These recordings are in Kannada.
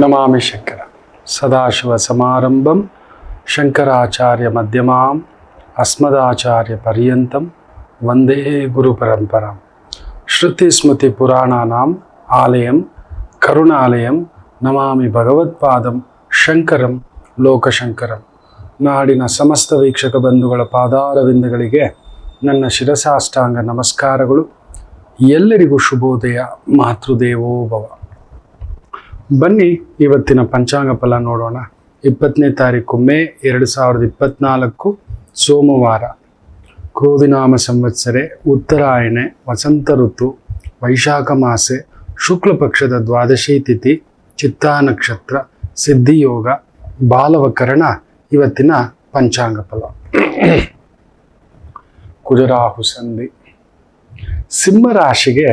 ನಮಾಮಿ ಶಂಕರ ಸದಾಶಿವ ಸಮಾರಂಭಂ ಶಂಕರಾಚಾರ್ಯ ಮಧ್ಯಮಾಂ ಅಸ್ಮದಾಚಾರ್ಯ ಪರ್ಯಂತಂ ವಂದೇ ಗುರು ಪರಂಪರಾಂ ಶ್ರುತಿ ಸ್ಮೃತಿ ಪುರಾಣಾನಾಂ ಆಲಯಂ ಕರುಣಾಲಯಂ ನಮಾಮಿ ಭಗವತ್ಪಾದಂ ಶಂಕರಂ ಲೋಕಶಂಕರಂ. ನಾಡಿನ ಸಮಸ್ತ ವೀಕ್ಷಕ ಬಂಧುಗಳ ಪಾದಾರವಿಂದಗಳಿಗೆ ನನ್ನ ಶಿರಸಾಷ್ಟಾಂಗ ನಮಸ್ಕಾರಗಳು. ಎಲ್ಲರಿಗೂ ಶುಭೋದಯ. ಮಾತೃದೇವೋ ಭವ. ಬನ್ನಿ ಇವತ್ತಿನ ಪಂಚಾಂಗ ಫಲ ನೋಡೋಣ. 20ನೇ ತಾರೀಕು ಮೇ 2024 ಸೋಮವಾರ. ಕ್ರೋಧಿನಾಮ ಸಂವತ್ಸರೆ, ಉತ್ತರಾಯಣೆ, ವಸಂತ ಋತು, ವೈಶಾಖ ಮಾಸೆ, ಶುಕ್ಲ ಪಕ್ಷದ ದ್ವಾದಶಿ ತಿಥಿ, ಚಿತ್ತಾ ನಕ್ಷತ್ರ, ಸಿದ್ಧಿಯೋಗ, ಬಾಲವಕರಣ. ಇವತ್ತಿನ ಪಂಚಾಂಗ ಫಲ. ಕುಜರಾಹು ಸಂಧಿ. ಸಿಂಹ ರಾಶಿಗೆ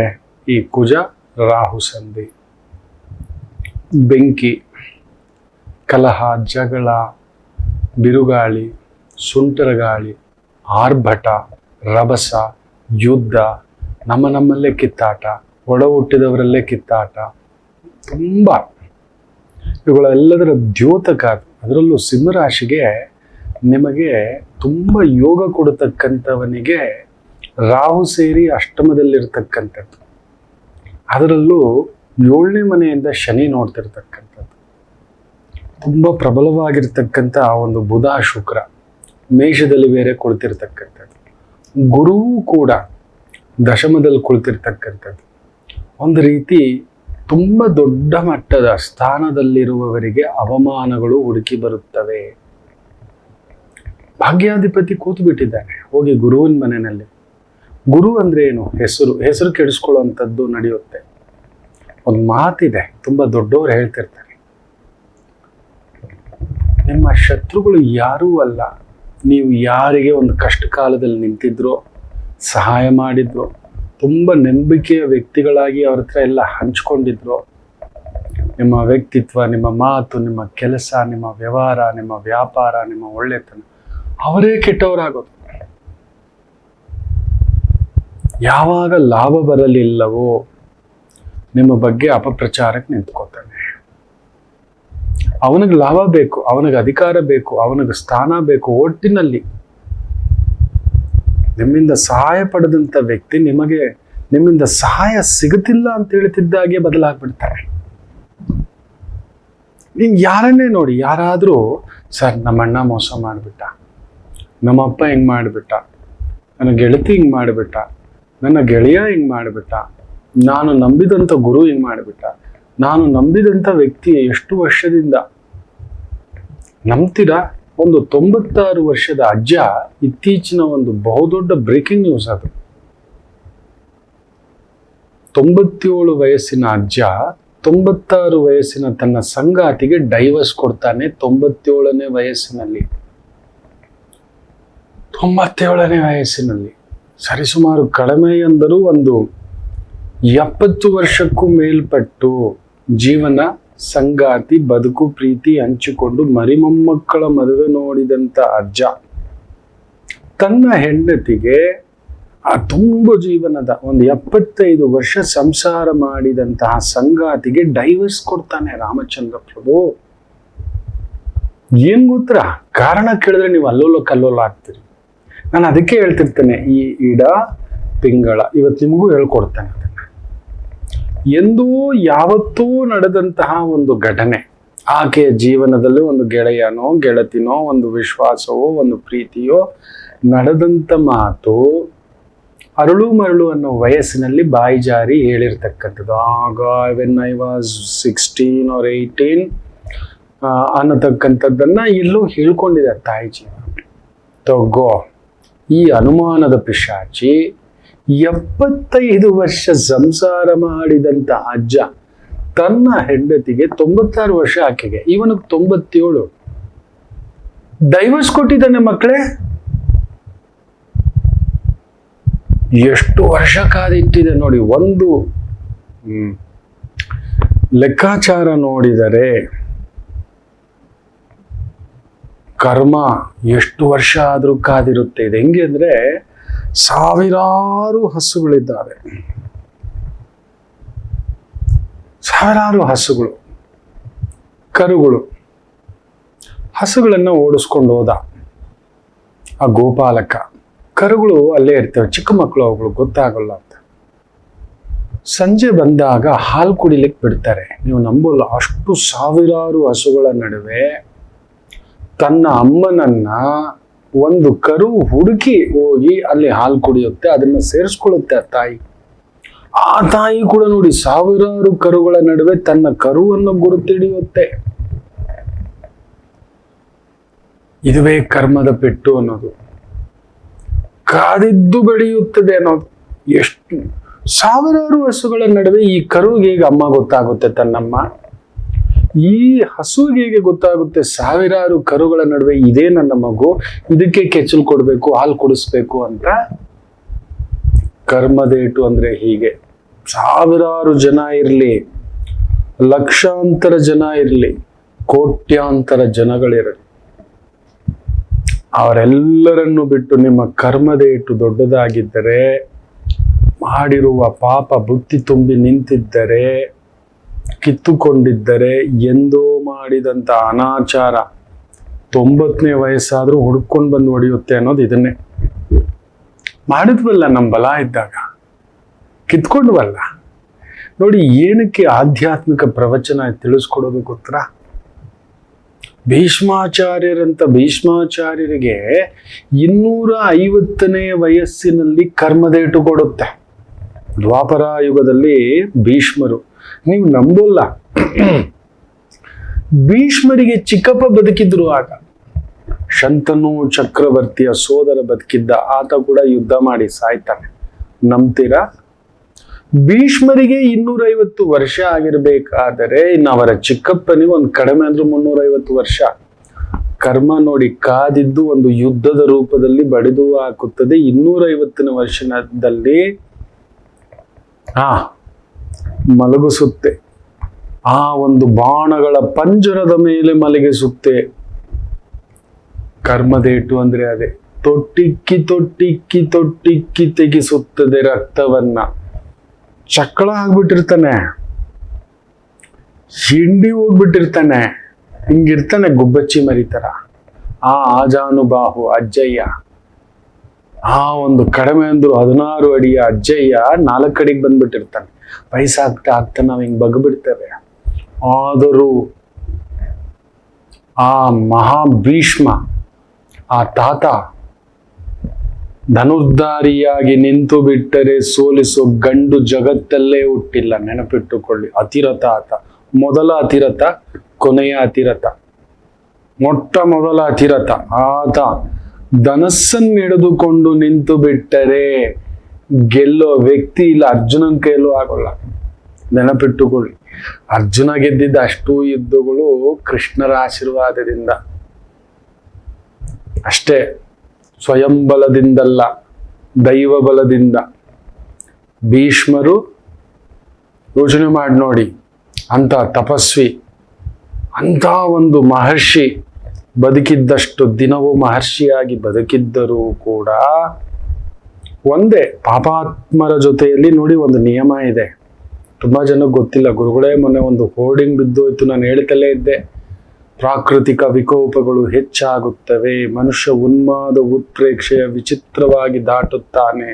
ಈ ಕುಜ ರಾಹು ಸಂಧಿ ಬೆಂಕಿ, ಕಲಹ, ಜಗಳ, ಬಿರುಗಾಳಿ, ಸುಂಟರಗಾಳಿ, ಆರ್ಭಟ, ರಭಸ, ಯುದ್ಧ, ನಮ್ಮಲ್ಲೇ ಕಿತ್ತಾಟ, ಒಡ ಹುಟ್ಟಿದವರಲ್ಲೇ ಕಿತ್ತಾಟ, ತುಂಬ ಇವುಗಳೆಲ್ಲದರ ದ್ಯೋತಕ. ಅದರಲ್ಲೂ ಸಿಂಹರಾಶಿಗೆ ನಿಮಗೆ ತುಂಬ ಯೋಗ ಕೊಡತಕ್ಕಂಥವನಿಗೆ ರಾಹು ಸೇರಿ ಅಷ್ಟಮದಲ್ಲಿರ್ತಕ್ಕಂಥದ್ದು. ಅದರಲ್ಲೂ 7ನೇ ಮನೆಯಿಂದ ಶನಿ ನೋಡ್ತಿರ್ತಕ್ಕಂಥದ್ದು. ತುಂಬ ಪ್ರಬಲವಾಗಿರ್ತಕ್ಕಂಥ ಒಂದು ಬುಧ ಶುಕ್ರ ಮೇಷದಲ್ಲಿ ಬೇರೆ ಕುಳಿತಿರ್ತಕ್ಕಂಥದ್ದು. ಗುರುವು ಕೂಡ ದಶಮದಲ್ಲಿ ಕುಳಿತಿರ್ತಕ್ಕಂಥದ್ದು. ಒಂದು ರೀತಿ ತುಂಬ ದೊಡ್ಡ ಮಟ್ಟದ ಸ್ಥಾನದಲ್ಲಿರುವವರಿಗೆ ಅವಮಾನಗಳು ಹುಡುಕಿ ಬರುತ್ತವೆ. ಭಾಗ್ಯಾಧಿಪತಿ ಕೂತು ಬಿಟ್ಟಿದ್ದಾನೆ ಹೋಗಿ ಗುರುವಿನ ಮನೆಯಲ್ಲಿ. ಗುರು ಅಂದ್ರೆ ಏನು? ಹೆಸರು ಕೆಡಿಸ್ಕೊಳ್ಳುವಂಥದ್ದು ನಡೆಯುತ್ತೆ. ಒಂದು ಮಾತಿದೆ, ತುಂಬ ದೊಡ್ಡವರು ಹೇಳ್ತಿರ್ತಾರೆ, ನಿಮ್ಮ ಶತ್ರುಗಳು ಯಾರೂ ಅಲ್ಲ, ನೀವು ಯಾರಿಗೆ ಒಂದು ಕಷ್ಟ ಕಾಲದಲ್ಲಿ ನಿಂತಿದ್ರೋ, ಸಹಾಯ ಮಾಡಿದ್ರೋ, ತುಂಬ ನಂಬಿಕೆಯ ವ್ಯಕ್ತಿಗಳಾಗಿ ಅವ್ರ ಹತ್ರ ಎಲ್ಲ ಹಂಚ್ಕೊಂಡಿದ್ರು, ನಿಮ್ಮ ವ್ಯಕ್ತಿತ್ವ, ನಿಮ್ಮ ಮಾತು, ನಿಮ್ಮ ಕೆಲಸ, ನಿಮ್ಮ ವ್ಯವಹಾರ, ನಿಮ್ಮ ವ್ಯಾಪಾರ, ನಿಮ್ಮ ಒಳ್ಳೆತನ, ಅವರೇ ಕೆಟ್ಟವರಾಗೋದು. ಯಾವಾಗ ಲಾಭ ಬರಲಿಲ್ಲವೋ ನಿಮ್ಮ ಬಗ್ಗೆ ಅಪಪ್ರಚಾರಕ್ಕೆ ನಿಂತ್ಕೋತಾನೆ. ಅವನಿಗೆ ಲಾಭ ಬೇಕು, ಅವನಿಗೆ ಅಧಿಕಾರ ಬೇಕು, ಅವನಿಗೆ ಸ್ಥಾನ ಬೇಕು. ಒಟ್ಟಿನಲ್ಲಿ ನಿಮ್ಮಿಂದ ಸಹಾಯ ಪಡೆದಂಥ ವ್ಯಕ್ತಿ ನಿಮ್ಮಿಂದ ಸಹಾಯ ಸಿಗುತ್ತಿಲ್ಲ ಅಂತ ಹೇಳ್ತಿದ್ದಾಗೆ ಬದಲಾಗ್ಬಿಡ್ತಾರೆ. ನೀವು ಯಾರನ್ನೇ ನೋಡಿ, ಯಾರಾದರೂ ಸರ್ ನಮ್ಮ ಅಣ್ಣ ಮೋಸ ಮಾಡಿಬಿಟ್ಟ, ನಮ್ಮಪ್ಪ ಹಿಂಗೆ ಮಾಡಿಬಿಟ್ಟ, ನನ್ನ ಗೆಳತಿ ಹಿಂಗೆ ಮಾಡಿಬಿಟ್ಟ, ನನ್ನ ಗೆಳೆಯ ಹಿಂಗೆ ಮಾಡಿಬಿಟ್ಟ, ನಾನು ನಂಬಿದಂಥ ಗುರು ಹಿಂಗೆ ಮಾಡಿಬಿಟ್ಟ, ನಾನು ನಂಬಿದಂಥ ವ್ಯಕ್ತಿ ಎಷ್ಟು ವರ್ಷದಿಂದ ನಂಬ್ತೀರಾ? ಒಂದು 96 ವರ್ಷದ ಅಜ್ಜ, ಇತ್ತೀಚಿನ ಒಂದು ಬಹುದೊಡ್ಡ ಬ್ರೇಕಿಂಗ್ ನ್ಯೂಸ್ ಅದು. 97 ವಯಸ್ಸಿನ ಅಜ್ಜ 96 ವಯಸ್ಸಿನ ತನ್ನ ಸಂಗಾತಿಗೆ ಡೈವರ್ಸ್ ಕೊಡ್ತಾನೆ. 97ನೇ ವಯಸ್ಸಿನಲ್ಲಿ, 97ನೇ ವಯಸ್ಸಿನಲ್ಲಿ, ಸರಿಸುಮಾರು ಕಡಿಮೆ ಎಂದರೂ ಒಂದು 70 ವರ್ಷಕ್ಕೂ ಮೇಲ್ಪಟ್ಟು ಜೀವನ, ಸಂಗಾತಿ, ಬದುಕು, ಪ್ರೀತಿ ಹಂಚಿಕೊಂಡು ಮರಿಮೊಮ್ಮಕ್ಕಳ ಮದುವೆ ನೋಡಿದಂಥ ಅಜ್ಜ ತನ್ನ ಹೆಂಡತಿಗೆ ಆ ತುಂಬ ಜೀವನದ ಒಂದು 75 ವರ್ಷ ಸಂಸಾರ ಮಾಡಿದಂತಹ ಸಂಗಾತಿಗೆ ಡೈವರ್ಸ್ ಕೊಡ್ತಾನೆ. ರಾಮಚಂದ್ರ ಪ್ರಭು ಏನ್ ಗೊತ್ತಾ? ಕಾರಣ ಕೇಳಿದ್ರೆ ನೀವು ಅಲ್ಲೋಲ ಕಲ್ಲೋಲ ಆಗ್ತೀರಿ. ನಾನು ಅದಕ್ಕೆ ಹೇಳ್ತಿರ್ತೇನೆ, ಈ ಇಡ ಪಿಂಗಳ ಇವತ್ತು ನಿಮಗೂ ಹೇಳ್ಕೊಡ್ತೇನೆ. ಎಂದೂ ಯಾವತ್ತೂ ನಡೆದಂತಹ ಒಂದು ಘಟನೆ, ಆಕೆಯ ಜೀವನದಲ್ಲಿ ಒಂದು ಗೆಳೆಯನೋ ಗೆಳತಿನೋ ಒಂದು ವಿಶ್ವಾಸವೋ ಒಂದು ಪ್ರೀತಿಯೋ ನಡೆದಂಥ ಮಾತು ಅರಳು ಮರಳು ಅನ್ನೋ ವಯಸ್ಸಿನಲ್ಲಿ ಬಾಯಿ ಜಾರಿ ಹೇಳಿರ್ತಕ್ಕಂಥದ್ದು. ಆಗ ವೆನ್ ಐ ವಾಸ್ 16 or 18 ಅನ್ನತಕ್ಕಂಥದ್ದನ್ನ ಎಲ್ಲೋ ಹೇಳ್ಕೊಂಡಿದ್ದಾರೆ ತಾಯಿಜಿ. ತಗೋ, ಈ ಅನುಮಾನದ ಪಿಶಾಚಿ 75 ವರ್ಷ ಸಂಸಾರ ಮಾಡಿದಂತ ಅಜ್ಜ ತನ್ನ ಹೆಂಡತಿಗೆ 96 ವರ್ಷ, ಆಕೆಗೆ ಇವನಿಗೆ 97, ಡೈವರ್ಸ್ ಕೊಟ್ಟಿದ್ದಾನೆ. ಮಕ್ಕಳೇ, ಎಷ್ಟು ವರ್ಷ ಕಾದಿಟ್ಟಿದೆ ನೋಡಿ. ಒಂದು ಲೆಕ್ಕಾಚಾರ ನೋಡಿದರೆ ಕರ್ಮ ಎಷ್ಟು ವರ್ಷ ಆದ್ರೂ ಕಾದಿರುತ್ತೆ. ಇದು ಹೆಂಗೆ ಅಂದ್ರೆ, ಸಾವಿರಾರು ಹಸುಗಳಿದ್ದಾವೆ, ಸಾವಿರಾರು ಹಸುಗಳು. ಕರುಗಳು ಹಸುಗಳನ್ನ ಓಡಿಸ್ಕೊಂಡು ಹೋದ ಆ ಗೋಪಾಲಕ. ಕರುಗಳು ಅಲ್ಲೇ ಇರ್ತವೆ, ಚಿಕ್ಕ ಮಕ್ಕಳು, ಅವುಗಳು ಗೊತ್ತಾಗಲ್ಲ ಅಂತ. ಸಂಜೆ ಬಂದಾಗ ಹಾಲು ಕುಡಿಲಿಕ್ಕೆ ಬಿಡ್ತಾರೆ. ನೀವು ನಂಬಲ್ಲ, ಅಷ್ಟು ಸಾವಿರಾರು ಹಸುಗಳ ನಡುವೆ ತನ್ನ ಅಮ್ಮನನ್ನ ಒಂದು ಕರು ಹುಡುಕಿ ಹೋಗಿ ಅಲ್ಲಿ ಹಾಲು ಕುಡಿಯುತ್ತೆ, ಅದನ್ನ ಸೇರಿಸ್ಕೊಳ್ಳುತ್ತೆ ಆ ತಾಯಿ. ಆ ತಾಯಿ ಕೂಡ ನೋಡಿ ಸಾವಿರಾರು ಕರುಗಳ ನಡುವೆ ತನ್ನ ಕರುವನ್ನು ಗುರುತಿಡಿಯುತ್ತೆ. ಇದುವೇ ಕರ್ಮದ ಪೆಟ್ಟು ಅನ್ನೋದು. ಕಾದಿದ್ದು ಬೆಳೆಯುತ್ತದೆ ಅನ್ನೋದು. ಎಷ್ಟು ಸಾವಿರಾರು ಹಸುಗಳ ನಡುವೆ ಈ ಕರುವಿಗೆ ಹೇಗೆ ಅಮ್ಮ ಗೊತ್ತಾಗುತ್ತೆ ತನ್ನಮ್ಮ? ಈ ಹಸುವಿಗೆ ಹೇಗೆ ಗೊತ್ತಾಗುತ್ತೆ ಸಾವಿರಾರು ಕರುಗಳ ನಡುವೆ ಇದೇ ನನ್ನ ಮಗು, ಇದಕ್ಕೆ ಕೆಚ್ಚಲು ಕೊಡ್ಬೇಕು, ಹಾಲು ಕುಡಿಸ್ಬೇಕು ಅಂತ? ಕರ್ಮದೇಟು ಅಂದ್ರೆ ಹೀಗೆ. ಸಾವಿರಾರು ಜನ ಇರ್ಲಿ, ಲಕ್ಷಾಂತರ ಜನ ಇರ್ಲಿ, ಕೋಟ್ಯಾಂತರ ಜನಗಳಿರಲಿ, ಅವರೆಲ್ಲರನ್ನು ಬಿಟ್ಟು ನಿಮ್ಮ ಕರ್ಮದೇಟು ದೊಡ್ಡದಾಗಿದ್ದರೆ, ಮಾಡಿರುವ ಪಾಪ ಬುತ್ತಿ ತುಂಬಿ ನಿಂತಿದ್ದರೆ, ಕಿತ್ತುಕೊಂಡಿದ್ದರೆ, ಎಂದೋ ಮಾಡಿದಂತ ಅನಾಚಾರ 90ನೇ ವಯಸ್ಸಾದ್ರೂ ಹುಡ್ಕೊಂಡು ಬಂದು ಹೊಡೆಯುತ್ತೆ ಅನ್ನೋದು ಇದನ್ನೇ. ಮಾಡಿದ್ವಲ್ಲ ನಮ್ಮ ಬಲ ಇದ್ದಾಗ, ಕಿತ್ಕೊಂಡ್ವಲ್ಲ. ನೋಡಿ, ಏನಕ್ಕೆ ಆಧ್ಯಾತ್ಮಿಕ ಪ್ರವಚನ ತಿಳಿಸ್ಕೊಡೋದು ಗೊತ್ತಾ? ಭೀಷ್ಮಾಚಾರ್ಯರಿಗೆ 250ನೇ ವಯಸ್ಸಿನಲ್ಲಿ ಕರ್ಮದೇಟು ಕೊಡುತ್ತೆ. ದ್ವಾಪರ ಯುಗದಲ್ಲಿ ಭೀಷ್ಮರು, ನೀವು ನಂಬೋಲ್ಲ, ಭೀಷ್ಮರಿಗೆ ಚಿಕ್ಕಪ್ಪ ಬದುಕಿದ್ರು ಆಗ. ಶಂತನು ಚಕ್ರವರ್ತಿಯ ಸೋದರ ಬದುಕಿದ್ದ, ಆತ ಕೂಡ ಯುದ್ಧ ಮಾಡಿ ಸಾಯ್ತಾನೆ. ನಂಬ್ತೀರಾ? ಭೀಷ್ಮರಿಗೆ 250 ವರ್ಷ ಆಗಿರ್ಬೇಕಾದರೆ ಇನ್ನು ಅವರ ಚಿಕ್ಕಪ್ಪನಿಗೆ ಒಂದು ಕಡಿಮೆ ಅಂದ್ರೂ 350 ವರ್ಷ. ಕರ್ಮ ನೋಡಿ, ಕಾದಿದ್ದು ಒಂದು ಯುದ್ಧದ ರೂಪದಲ್ಲಿ ಬಡಿದು ಹಾಕುತ್ತದೆ. 250ನೇ ವರ್ಷದಲ್ಲಿ ಮಲಗಿಸುತ್ತೆ. ಆ ಒಂದು ಬಾಣಗಳ ಪಂಜರದ ಮೇಲೆ ಮಲಗಿಸುತ್ತೆ. ಕರ್ಮದೇಟು ಅಂದ್ರೆ ಅದೇ. ತೊಟ್ಟಿಕ್ಕಿ ತೊಟ್ಟಿಕ್ಕಿ ತೊಟ್ಟಿಕ್ಕಿ ತೆಗಿಸುತ್ತದೆ ರಕ್ತವನ್ನ. ಚಕ್ಕಳ ಆಗ್ಬಿಟ್ಟಿರ್ತಾನೆ, ಹಿಂಡಿ ಹೋಗ್ಬಿಟ್ಟಿರ್ತಾನೆ, ಹಿಂಗಿರ್ತಾನೆ ಗುಬ್ಬಚ್ಚಿ ಮರಿತರ. ಆ ಆಜಾನುಬಾಹು ಅಜ್ಜಯ್ಯ, ಆ ಒಂದು ಕಡಿಮೆ ಅಂದ್ರು 16 ಅಡಿಯ ಅಜ್ಜಯ್ಯ 4 ಅಡಿಗೆ ಬಂದ್ಬಿಟ್ಟಿರ್ತಾನೆ. ವಯಸ್ಸಾಗ್ತಾ ಆಗ್ತಾ ನಾವ್ ಹಿಂಗ್ ಬಗ್ಬಿಡ್ತೇವೆ. ಆದರೂ ಆ ಮಹಾಭೀಷ್ಮ, ಆ ತಾತ ಧನುರ್ಧಾರಿಯಾಗಿ ನಿಂತು ಬಿಟ್ಟರೆ ಸೋಲಿಸೋ ಗಂಡು ಜಗತ್ತಲ್ಲೇ ಹುಟ್ಟಿಲ್ಲ. ನೆನಪಿಟ್ಟುಕೊಳ್ಳಿ. ಅತಿರಥ ಆತ, ಮೊದಲ ಅತಿರಥ, ಕೊನೆಯ ಅತಿರಥ, ಮೊಟ್ಟ ಮೊದಲ ಅತಿರಥ ಆತ. ಧನಸ್ಸನ್ನು ಹಿಡಿದುಕೊಂಡು ನಿಂತು ಬಿಟ್ಟರೆ ಗೆಲ್ಲೋ ವ್ಯಕ್ತಿ ಇಲ್ಲ. ಅರ್ಜುನನ ಕೈಲೂ ಆಗೋಲ್ಲ. ನೆನಪಿಟ್ಟುಕೊಳ್ಳಿ. ಅರ್ಜುನ ಗೆದ್ದಿದ್ದ ಅಷ್ಟೂ ಯುದ್ಧಗಳು ಕೃಷ್ಣರ ಆಶೀರ್ವಾದದಿಂದ ಅಷ್ಟೇ, ಸ್ವಯಂ ಬಲದಿಂದಲ್ಲ, ದೈವ ಬಲದಿಂದ. ಭೀಷ್ಮರು ಯೋಚನೆ ಮಾಡಿ ನೋಡಿ, ಅಂತ ತಪಸ್ವಿ, ಅಂತ ಒಂದು ಮಹರ್ಷಿ ಬದುಕಿದ್ದಷ್ಟು ದಿನವೂ ಮಹರ್ಷಿಯಾಗಿ ಬದುಕಿದ್ದರೂ ಕೂಡ ಒಂದೇ ಪಾಪಾತ್ಮರ ಜೊತೆಯಲ್ಲಿ ನೋಡಿ ಒಂದು ನಿಯಮ ಇದೆ. ತುಂಬಾ ಜನಕ್ಕೆ ಗೊತ್ತಿಲ್ಲ. ಗುರುಗಳೇ, ಮೊನ್ನೆ ಒಂದು ಹೋರ್ಡಿಂಗ್ ಬಿದ್ದೋಯ್ತು, ನಾನು ಹೇಳ್ತಲೇ ಇದ್ದೆ. ಪ್ರಾಕೃತಿಕ ವಿಕೋಪಗಳು ಹೆಚ್ಚಾಗುತ್ತವೆ, ಮನುಷ್ಯ ಉನ್ಮಾದ ಉತ್ಪ್ರೇಕ್ಷೆಯ ವಿಚಿತ್ರವಾಗಿ ದಾಟುತ್ತಾನೆ,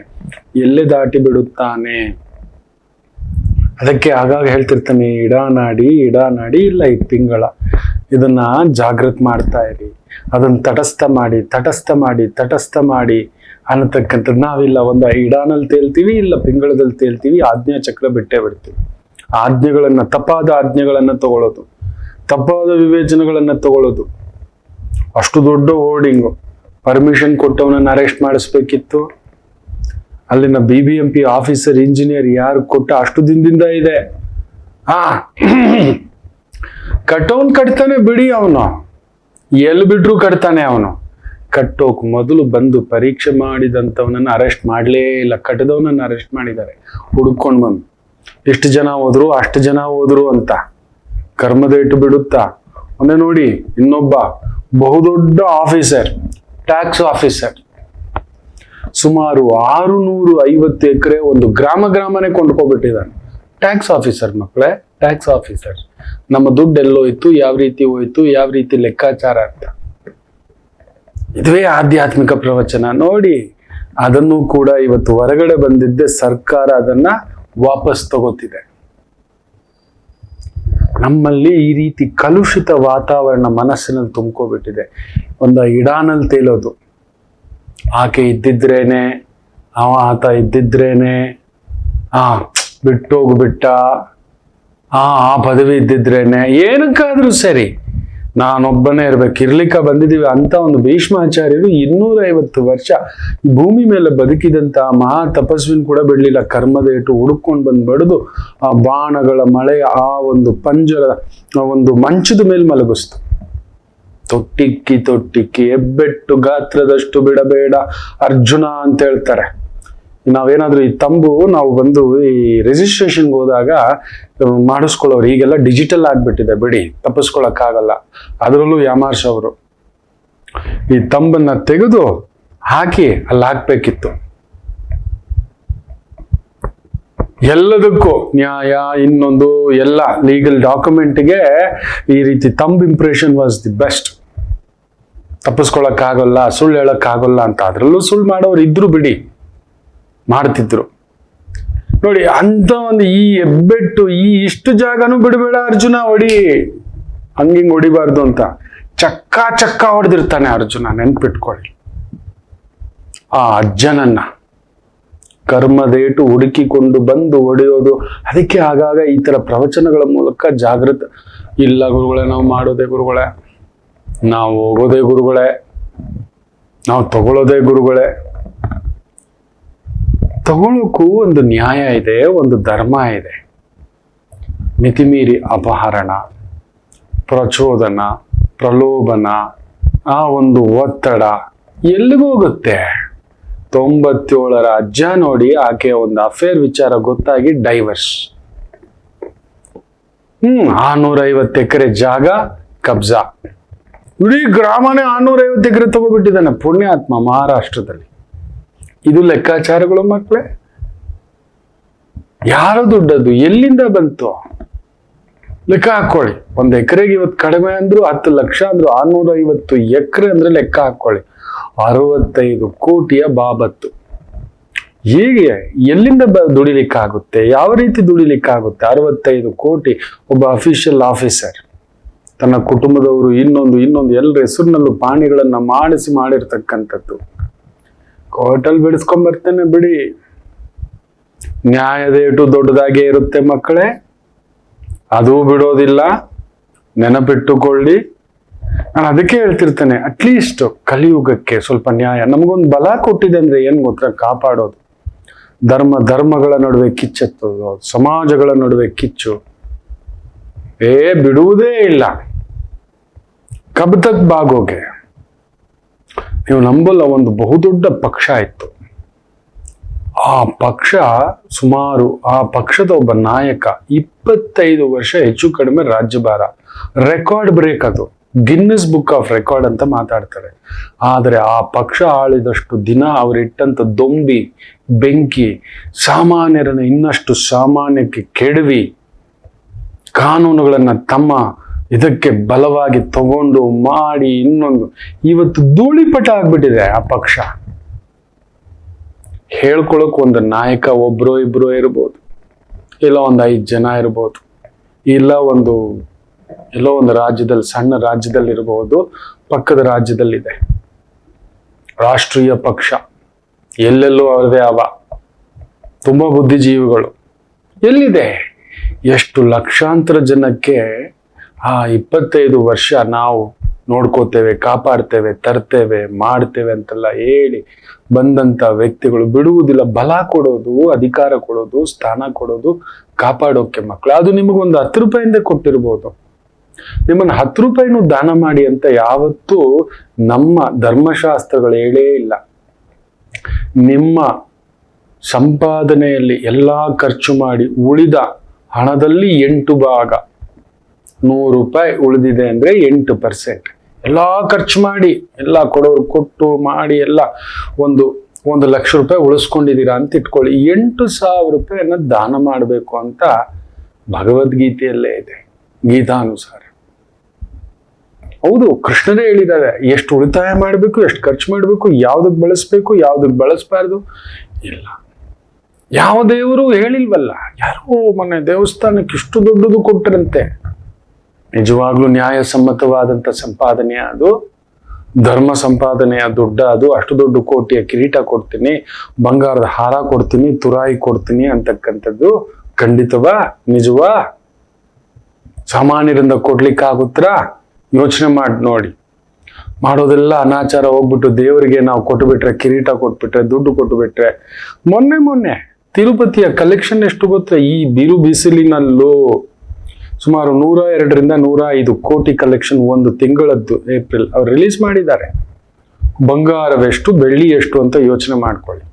ಎಲ್ಲೇ ದಾಟಿ ಬಿಡುತ್ತಾನೆ. ಅದಕ್ಕೆ ಆಗಾಗ ಹೇಳ್ತಿರ್ತಾನೆ, ಇಡಾನಾಡಿ ಇಲ್ಲ ಈ ಪಿಂಗಳ, ಇದನ್ನ ಜಾಗೃತ್ ಮಾಡ್ತಾ ಇರಿ, ಅದನ್ನ ತಟಸ್ಥ ಮಾಡಿ ಅನ್ನತಕ್ಕಂಥದ್ದು. ನಾವಿಲ್ಲ, ಒಂದು ಇಡಾನಲ್ಲಿ ತೇಲ್ತೀವಿ, ಇಲ್ಲ ಪಿಂಗಳದಲ್ಲಿ ತೇಲ್ತೀವಿ, ಆಜ್ಞಾ ಚಕ್ರ ಬಿಟ್ಟೇ ಬಿಡ್ತೀವಿ. ಆಜ್ಞೆಗಳನ್ನ, ತಪ್ಪಾದ ಆಜ್ಞೆಗಳನ್ನ ತಗೊಳ್ಳೋದು, ತಪ್ಪಾದ ವಿವೇಚನೆಗಳನ್ನ ತಗೊಳ್ಳೋದು. ಅಷ್ಟು ದೊಡ್ಡ ಹೋರ್ಡಿಂಗು, ಪರ್ಮಿಷನ್ ಕೊಟ್ಟವನನ್ನ ಅರೆಸ್ಟ್ ಮಾಡಿಸ್ಬೇಕಿತ್ತು. ಅಲ್ಲಿನ BBMP ಆಫೀಸರ್, ಇಂಜಿನಿಯರ್ ಯಾರು ಕೊಟ್ಟ ಅಷ್ಟು ದಿನದಿಂದ ಇದೆ. ಕಟ್ಟೋನ್ ಕಟ್ತಾನೆ ಬಿಡಿ, ಅವನು ಎಲ್ಲಿ ಬಿಟ್ರು ಕಟ್ತಾನೆ. ಅವನು ಕಟ್ಟೋಕ್ ಮೊದಲು ಬಂದು ಪರೀಕ್ಷೆ ಮಾಡಿದಂಥವನನ್ನ ಅರೆಸ್ಟ್ ಮಾಡಲೇ ಇಲ್ಲ. ಕಟ್ಟದವನನ್ನ ಅರೆಸ್ಟ್ ಮಾಡಿದ್ದಾರೆ, ಹುಡುಕೊಂಡು ಬಂದು. ಎಷ್ಟು ಜನ ಹೋದ್ರು, ಅಷ್ಟು ಜನ ಹೋದ್ರು ಅಂತ. ಕರ್ಮದೇಟು ಬಿಡುತ್ತಾ? ಒಂದೇ ನೋಡಿ, ಇನ್ನೊಬ್ಬ ಬಹುದೊಡ್ಡ ಆಫೀಸರ್, ಟ್ಯಾಕ್ಸ್ ಆಫೀಸರ್, ಸುಮಾರು 650 ಎಕರೆ ಒಂದು ಗ್ರಾಮನೇ ಕೊಂಡ್ಕೊಬಿಟ್ಟಿದ್ದಾನೆ. ಟ್ಯಾಕ್ಸ್ ಆಫೀಸರ್ ಮಕ್ಕಳೇ, ಟ್ಯಾಕ್ಸ್ ಆಫೀಸರ್. ನಮ್ಮ ದುಡ್ಡು ಎಲ್ಲೋಯ್ತು, ಯಾವ ರೀತಿ ಹೋಯ್ತು, ಯಾವ ರೀತಿ ಲೆಕ್ಕಾಚಾರ ಅಂತ. ಇದುವೇ ಆಧ್ಯಾತ್ಮಿಕ ಪ್ರವಚನ. ನೋಡಿ, ಅದನ್ನು ಕೂಡ ಇವತ್ತು ಹೊರಗಡೆ ಬಂದಿದ್ದೆ, ಸರ್ಕಾರ ಅದನ್ನ ವಾಪಸ್ ತಗೋತಿದೆ. ನಮ್ಮಲ್ಲಿ ಈ ರೀತಿ ಕಲುಷಿತ ವಾತಾವರಣ ಮನಸ್ಸಿನಲ್ಲಿ ತುಂಬ್ಕೋಬಿಟ್ಟಿದೆ. ಒಂದು ಇಡಾನಲ್ಲಿ ತೇಲೋದು, ಆಕೆ ಇದ್ದಿದ್ರೇನೆ, ಆತ ಇದ್ದಿದ್ರೇನೆ, ಬಿಟ್ಟೋಗ್ಬಿಟ್ಟ, ಆ ಪದವಿ ಇದ್ದಿದ್ರೇನೆ, ಏನಕ್ಕಾದ್ರೂ ಸರಿ ನಾನೊಬ್ಬನೇ ಇರ್ಬೇಕು, ಇರ್ಲಿಕ್ಕ ಬಂದಿದ್ದೀವಿ ಅಂತ ಒಂದು ಭೀಷ್ಮಾಚಾರ್ಯರು 250 ವರ್ಷ ಭೂಮಿ ಮೇಲೆ ಬದುಕಿದಂತಹ ಮಹಾ ತಪಸ್ವಿನ ಕೂಡ ಬಿಡ್ಲಿಲ್ಲ. ಕರ್ಮದೇಟು ಹುಡುಕೊಂಡು ಬಂದು ಬಡಿದು ಆ ಬಾಣಗಳ ಮಳೆ ಆ ಒಂದು ಪಂಜರ ಒಂದು ಮಂಚದ ಮೇಲೆ ಮಲಗಿಸ್ತು. ತೊಟ್ಟಿಕ್ಕಿ ತೊಟ್ಟಿಕ್ಕಿ ಹೆಬ್ಬೆಟ್ಟು ಗಾತ್ರದಷ್ಟು ಬಿಡಬೇಡ ಅರ್ಜುನ ಅಂತ ಹೇಳ್ತಾರೆ. ನಾವೇನಾದ್ರೂ ಈ ತಂಬು ನಾವು ಬಂದು ಈ ರಿಜಿಸ್ಟ್ರೇಷನ್ಗೆ ಹೋದಾಗ ಮಾಡಿಸ್ಕೊಳ್ಳೋರು, ಈಗೆಲ್ಲ ಡಿಜಿಟಲ್ ಆಗ್ಬಿಟ್ಟಿದೆ ಬಿಡಿ, ತಪ್ಪಿಸ್ಕೊಳಕ್ಕಾಗಲ್ಲ. ಅದರಲ್ಲೂ ಯಾಮಾರ್ಷ್ ಅವರು ಈ ತಂಬನ್ನ ತೆಗೆದು ಹಾಕಿ ಅಲ್ಲಿ ಹಾಕ್ಬೇಕಿತ್ತು. ಎಲ್ಲದಕ್ಕೂ ನ್ಯಾಯ, ಇನ್ನೊಂದು ಎಲ್ಲ ಲೀಗಲ್ ಡಾಕ್ಯುಮೆಂಟ್ಗೆ ಈ ರೀತಿ thumb impression was the best. ತಪ್ಪಿಸ್ಕೊಳಕ್ಕಾಗಲ್ಲ, ಸುಳ್ಳು ಹೇಳಕ್ಕಾಗಲ್ಲ ಅಂತ. ಅದ್ರಲ್ಲೂ ಸುಳ್ಳು ಮಾಡೋರು ಇದ್ರು ಬಿಡಿ, ಮಾಡ್ತಿದ್ರು. ನೋಡಿ, ಅಂತ ಒಂದು ಈ ಹೆಬ್ಬೆಟ್ಟು, ಈ ಇಷ್ಟು ಜಾಗನೂ ಬಿಡಬೇಡ ಅರ್ಜುನ, ಹೊಡಿ, ಹಂಗಿಂಗ್ ಹೊಡಿಬಾರ್ದು ಅಂತ ಚಕ್ಕ ಚಕ್ಕ ಹೊಡೆದಿರ್ತಾನೆ ಅರ್ಜುನ. ನೆನ್ಪಿಟ್ಕೊಳ್ಳಿ, ಆ ಅಜ್ಜನನ್ನ ಕರ್ಮದೇಟು ಹುಡುಕಿಕೊಂಡು ಬಂದು ಹೊಡೆಯೋದು. ಅದಕ್ಕೆ ಆಗಾಗ ಈ ತರ ಪ್ರವಚನಗಳ ಮೂಲಕ ಜಾಗೃತ. ಇಲ್ಲ ಗುರುಗಳೇ, ನಾವು ಮಾಡೋದೇ ಗುರುಗಳೇ, ನಾವು ಹೋಗೋದೇ ಗುರುಗಳೇ, ನಾವು ತಗೊಳ್ಳೋದೇ ಗುರುಗಳೇ. ತಗೊಳ್ಳೋಕ್ಕೂ ಒಂದು ನ್ಯಾಯ ಇದೆ, ಒಂದು ಧರ್ಮ ಇದೆ. ಮಿತಿಮೀರಿ ಅಪಹರಣ, ಪ್ರಚೋದನ, ಪ್ರಲೋಭನ, ಆ ಒಂದು ಒತ್ತಡ ಎಲ್ಲಿಗೋಗುತ್ತೆ? 97ರ ಅಜ್ಜ ನೋಡಿ, ಆಕೆಯ ಒಂದು ಅಫೇರ್ ವಿಚಾರ ಗೊತ್ತಾಗಿ ಡೈವರ್ಸ್. 650 ಎಕರೆ ಜಾಗ ಕಬ್ಜಾ. ಇಡೀ ಗ್ರಾಮನೇ 650 ಎಕರೆ ತಗೋಬಿಟ್ಟಿದ್ದಾನೆ ಪುಣ್ಯಾತ್ಮ ಮಹಾರಾಷ್ಟ್ರದಲ್ಲಿ. ಇದು ಲೆಕ್ಕಾಚಾರಗಳು ಮಕ್ಕಳೇ. ಯಾರ ದುಡ್ಡದು, ಎಲ್ಲಿಂದ ಬಂತು? ಲೆಕ್ಕ ಹಾಕೊಳ್ಳಿ. 1 ಎಕರೆಗೆ ಇವತ್ತು ಕಡಿಮೆ ಅಂದ್ರು 10 ಲಕ್ಷ ಅಂದ್ರು 650 ಎಕರೆ ಅಂದ್ರೆ ಲೆಕ್ಕ ಹಾಕೊಳ್ಳಿ, 65 ಕೋಟಿಯ ಬಾಬತ್ತು. ಹೀಗೆ ಎಲ್ಲಿಂದ ದುಡಿಲಿಕ್ಕಾಗುತ್ತೆ? ಯಾವ ರೀತಿ ದುಡಿಲಿಕ್ಕಾಗುತ್ತೆ? 65 ಕೋಟಿ ಒಬ್ಬ ಅಫಿಷಿಯಲ್ ಆಫೀಸರ್ ತನ್ನ ಕುಟುಂಬದವರು ಇನ್ನೊಂದು ಎಲ್ಲರ ಹೆಸರಿನಲ್ಲೂ ಪಾಣಿಗಳನ್ನ ಮಾಡಿರ್ತಕ್ಕಂಥದ್ದು. ಕೋರ್ಟಲ್ಲಿ ಬಿಡಿಸ್ಕೊಂಡ್ ಬರ್ತೇನೆ ಬಿಡಿ. ನ್ಯಾಯದೇಟು ದೊಡ್ಡದಾಗೇ ಇರುತ್ತೆ ಮಕ್ಕಳೇ, ಅದೂ ಬಿಡೋದಿಲ್ಲ, ನೆನಪಿಟ್ಟುಕೊಳ್ಳಿ. ನಾನು ಅದಕ್ಕೆ ಹೇಳ್ತಿರ್ತೇನೆ, ಅಟ್ಲೀಸ್ಟ್ ಕಲಿಯುಗಕ್ಕೆ ಸ್ವಲ್ಪ ನ್ಯಾಯ. ನಮಗೊಂದು ಬಲ ಕೊಟ್ಟಿದೆ ಅಂದ್ರೆ ಏನ್ ಗೊತ್ತಾ? ಕಾಪಾಡೋದು. ಧರ್ಮಗಳ ನಡುವೆ ಕಿಚ್ಚೆತ್ತೋದು, ಸಮಾಜಗಳ ನಡುವೆ ಕಿಚ್ಚು ಬಿಡುವುದೇ ಇಲ್ಲ. ಕಬ್ ತಕ್ ಬಾಗೋಗೆ. ನೀವು ನಂಬಲ್ಲ, ಒಂದು ಬಹುದೊಡ್ಡ ಪಕ್ಷ ಇತ್ತು. ಆ ಪಕ್ಷ ಸುಮಾರು, ಆ ಪಕ್ಷದ ಒಬ್ಬ ನಾಯಕ 25 ವರ್ಷ ಹೆಚ್ಚು ಕಡಿಮೆ ರಾಜ್ಯಭಾರ, ರೆಕಾರ್ಡ್ ಬ್ರೇಕ್. ಅದು ಗಿನ್ನಿಸ್ ಬುಕ್ ಆಫ್ ರೆಕಾರ್ಡ್ ಅಂತ ಮಾತಾಡ್ತಾರೆ. ಆದರೆ ಆ ಪಕ್ಷ ಆಳಿದಷ್ಟು ದಿನ ಅವರಿಟ್ಟಂತ ದೊಂಬಿ ಬೆಂಕಿ ಸಾಮಾನ್ಯರನ್ನು ಇನ್ನಷ್ಟು ಸಾಮಾನ್ಯಕ್ಕೆ ಕೆಡವಿ, ಕಾನೂನುಗಳನ್ನ ತಮ್ಮ ಇದಕ್ಕೆ ಬಲವಾಗಿ ತಗೊಂಡು ಮಾಡಿ ಇವತ್ತು ಧೂಳಿಪಟ ಆಗ್ಬಿಟ್ಟಿದೆ ಆ ಪಕ್ಷ. ಹೇಳ್ಕೊಳಕ್ ಒಂದು ನಾಯಕ ಒಬ್ರೋ ಇಬ್ರೋ ಇರ್ಬೋದು, ಇಲ್ಲ ಒಂದು 5 ಜನ ಇರ್ಬೋದು, ಇಲ್ಲ ಎಲ್ಲೋ ಒಂದು ರಾಜ್ಯದಲ್ಲಿ, ಸಣ್ಣ ರಾಜ್ಯದಲ್ಲಿ ಇರಬಹುದು, ಪಕ್ಕದ ರಾಜ್ಯದಲ್ಲಿದೆ ರಾಷ್ಟ್ರೀಯ ಪಕ್ಷ. ಎಲ್ಲೆಲ್ಲೋ ಅವರದೇ ತುಂಬಾ ಬುದ್ಧಿಜೀವಿಗಳು. ಎಲ್ಲಿದೆ? ಎಷ್ಟು ಲಕ್ಷಾಂತರ ಜನಕ್ಕೆ ಆ 25 ವರ್ಷ ನಾವು ನೋಡ್ಕೋತೇವೆ, ಕಾಪಾಡ್ತೇವೆ, ತರ್ತೇವೆ, ಮಾಡ್ತೇವೆ ಅಂತೆಲ್ಲ ಹೇಳಿ ಬಂದಂತ ವ್ಯಕ್ತಿಗಳು ಬಿಡುವುದಿಲ್ಲ. ಬಲ ಕೊಡೋದು, ಅಧಿಕಾರ ಕೊಡೋದು, ಸ್ಥಾನ ಕೊಡೋದು, ಕಾಪಾಡೋಕೆ ಮಕ್ಕಳು. ಅದು ನಿಮಗೊಂದು 10 ರೂಪಾಯಿಂದ ಕೊಟ್ಟಿರ್ಬೋದು. ನಿಮ್ಮನ್ನ 10 ರೂಪಾಯಿನೂ ದಾನ ಮಾಡಿ ಅಂತ ಯಾವತ್ತೂ ನಮ್ಮ ಧರ್ಮಶಾಸ್ತ್ರಗಳು ಹೇಳೇ ಇಲ್ಲ. ನಿಮ್ಮ ಸಂಪಾದನೆಯಲ್ಲಿ ಎಲ್ಲಾ ಖರ್ಚು ಮಾಡಿ ಉಳಿದ ಹಣದಲ್ಲಿ 8 ಭಾಗ, 100 ರೂಪಾಯಿ ಉಳಿದಿದೆ ಅಂದ್ರೆ 8% ಎಲ್ಲಾ ಖರ್ಚು ಮಾಡಿ, ಎಲ್ಲ ಕೊಡೋರು ಕೊಟ್ಟು ಮಾಡಿ, ಎಲ್ಲ ಒಂದು 1,00,000 ಉಳಿಸ್ಕೊಂಡಿದ್ದೀರಾ ಅಂತ ಇಟ್ಕೊಳ್ಳಿ. 8,000 ರೂಪಾಯಿಯನ್ನ ದಾನ ಮಾಡಬೇಕು ಅಂತ ಭಗವದ್ಗೀತೆಯಲ್ಲೇ ಇದೆ, ಗೀತಾನುಸಾರ. ಹೌದು, ಕೃಷ್ಣರೇ ಹೇಳಿದ್ದಾರೆ ಎಷ್ಟು ಉಳಿತಾಯ ಮಾಡಬೇಕು, ಎಷ್ಟು ಖರ್ಚು ಮಾಡಬೇಕು, ಯಾವ್ದಕ್ ಬಳಸ್ಬೇಕು, ಯಾವ್ದಕ್ ಬಳಸಬಾರ್ದು ಇಲ್ಲ. ಯಾವ ದೇವರು ಹೇಳಿಲ್ವಲ್ಲ. ಯಾರೋ ಮೊನ್ನೆ ದೇವಸ್ಥಾನಕ್ಕೆ ಇಷ್ಟು ದೊಡ್ಡದು ಕೊಟ್ಟರಂತೆ. ನಿಜವಾಗ್ಲೂ ನ್ಯಾಯಸಮ್ಮತವಾದಂತ ಸಂಪಾದನೆ ಅದು, ಧರ್ಮ ಸಂಪಾದನೆಯ ದುಡ್ಡ ಅದು. ಅಷ್ಟು ದೊಡ್ಡ ಕೋಟಿಯ ಕಿರೀಟ ಕೊಡ್ತೀನಿ, ಬಂಗಾರದ ಹಾರ ಕೊಡ್ತೀನಿ, ತುರಾಯಿ ಕೊಡ್ತೀನಿ ಅಂತಕ್ಕಂಥದ್ದು ಖಂಡಿತವಾ, ನಿಜವಾ? ಸಾಮಾನ್ಯರಿಂದ ಕೊಡ್ಲಿಕ್ಕಾಗುತ್ತಾ? ಯೋಚನೆ ಮಾಡಿ ನೋಡಿ. ಮಾಡೋದೆಲ್ಲ ಅನಾಚಾರ. ಹೋಗ್ಬಿಟ್ಟು ದೇವರಿಗೆ ನಾವು ಕೊಟ್ಟುಬಿಟ್ರೆ, ಕಿರೀಟ ಕೊಟ್ಬಿಟ್ರೆ, ದುಡ್ಡು ಕೊಟ್ಟುಬಿಟ್ರೆ. ಮೊನ್ನೆ ತಿರುಪತಿಯ ಕಲೆಕ್ಷನ್ ಎಷ್ಟು ಗೊತ್ತಾ? ಈ ಬಿರು ಬಿಸಿಲಿನಲ್ಲೂ ಸುಮಾರು 102ರಿಂದ 105 ಕೋಟಿ ಕಲೆಕ್ಷನ್ ಒಂದು ತಿಂಗಳದ್ದು. ಏಪ್ರಿಲ್ ಅವ್ರು ರಿಲೀಸ್ ಮಾಡಿದ್ದಾರೆ. ಬಂಗಾರವೆಷ್ಟು, ಬೆಳ್ಳಿ ಎಷ್ಟು ಅಂತ ಯೋಚನೆ ಮಾಡ್ಕೊಳ್ಳಿ.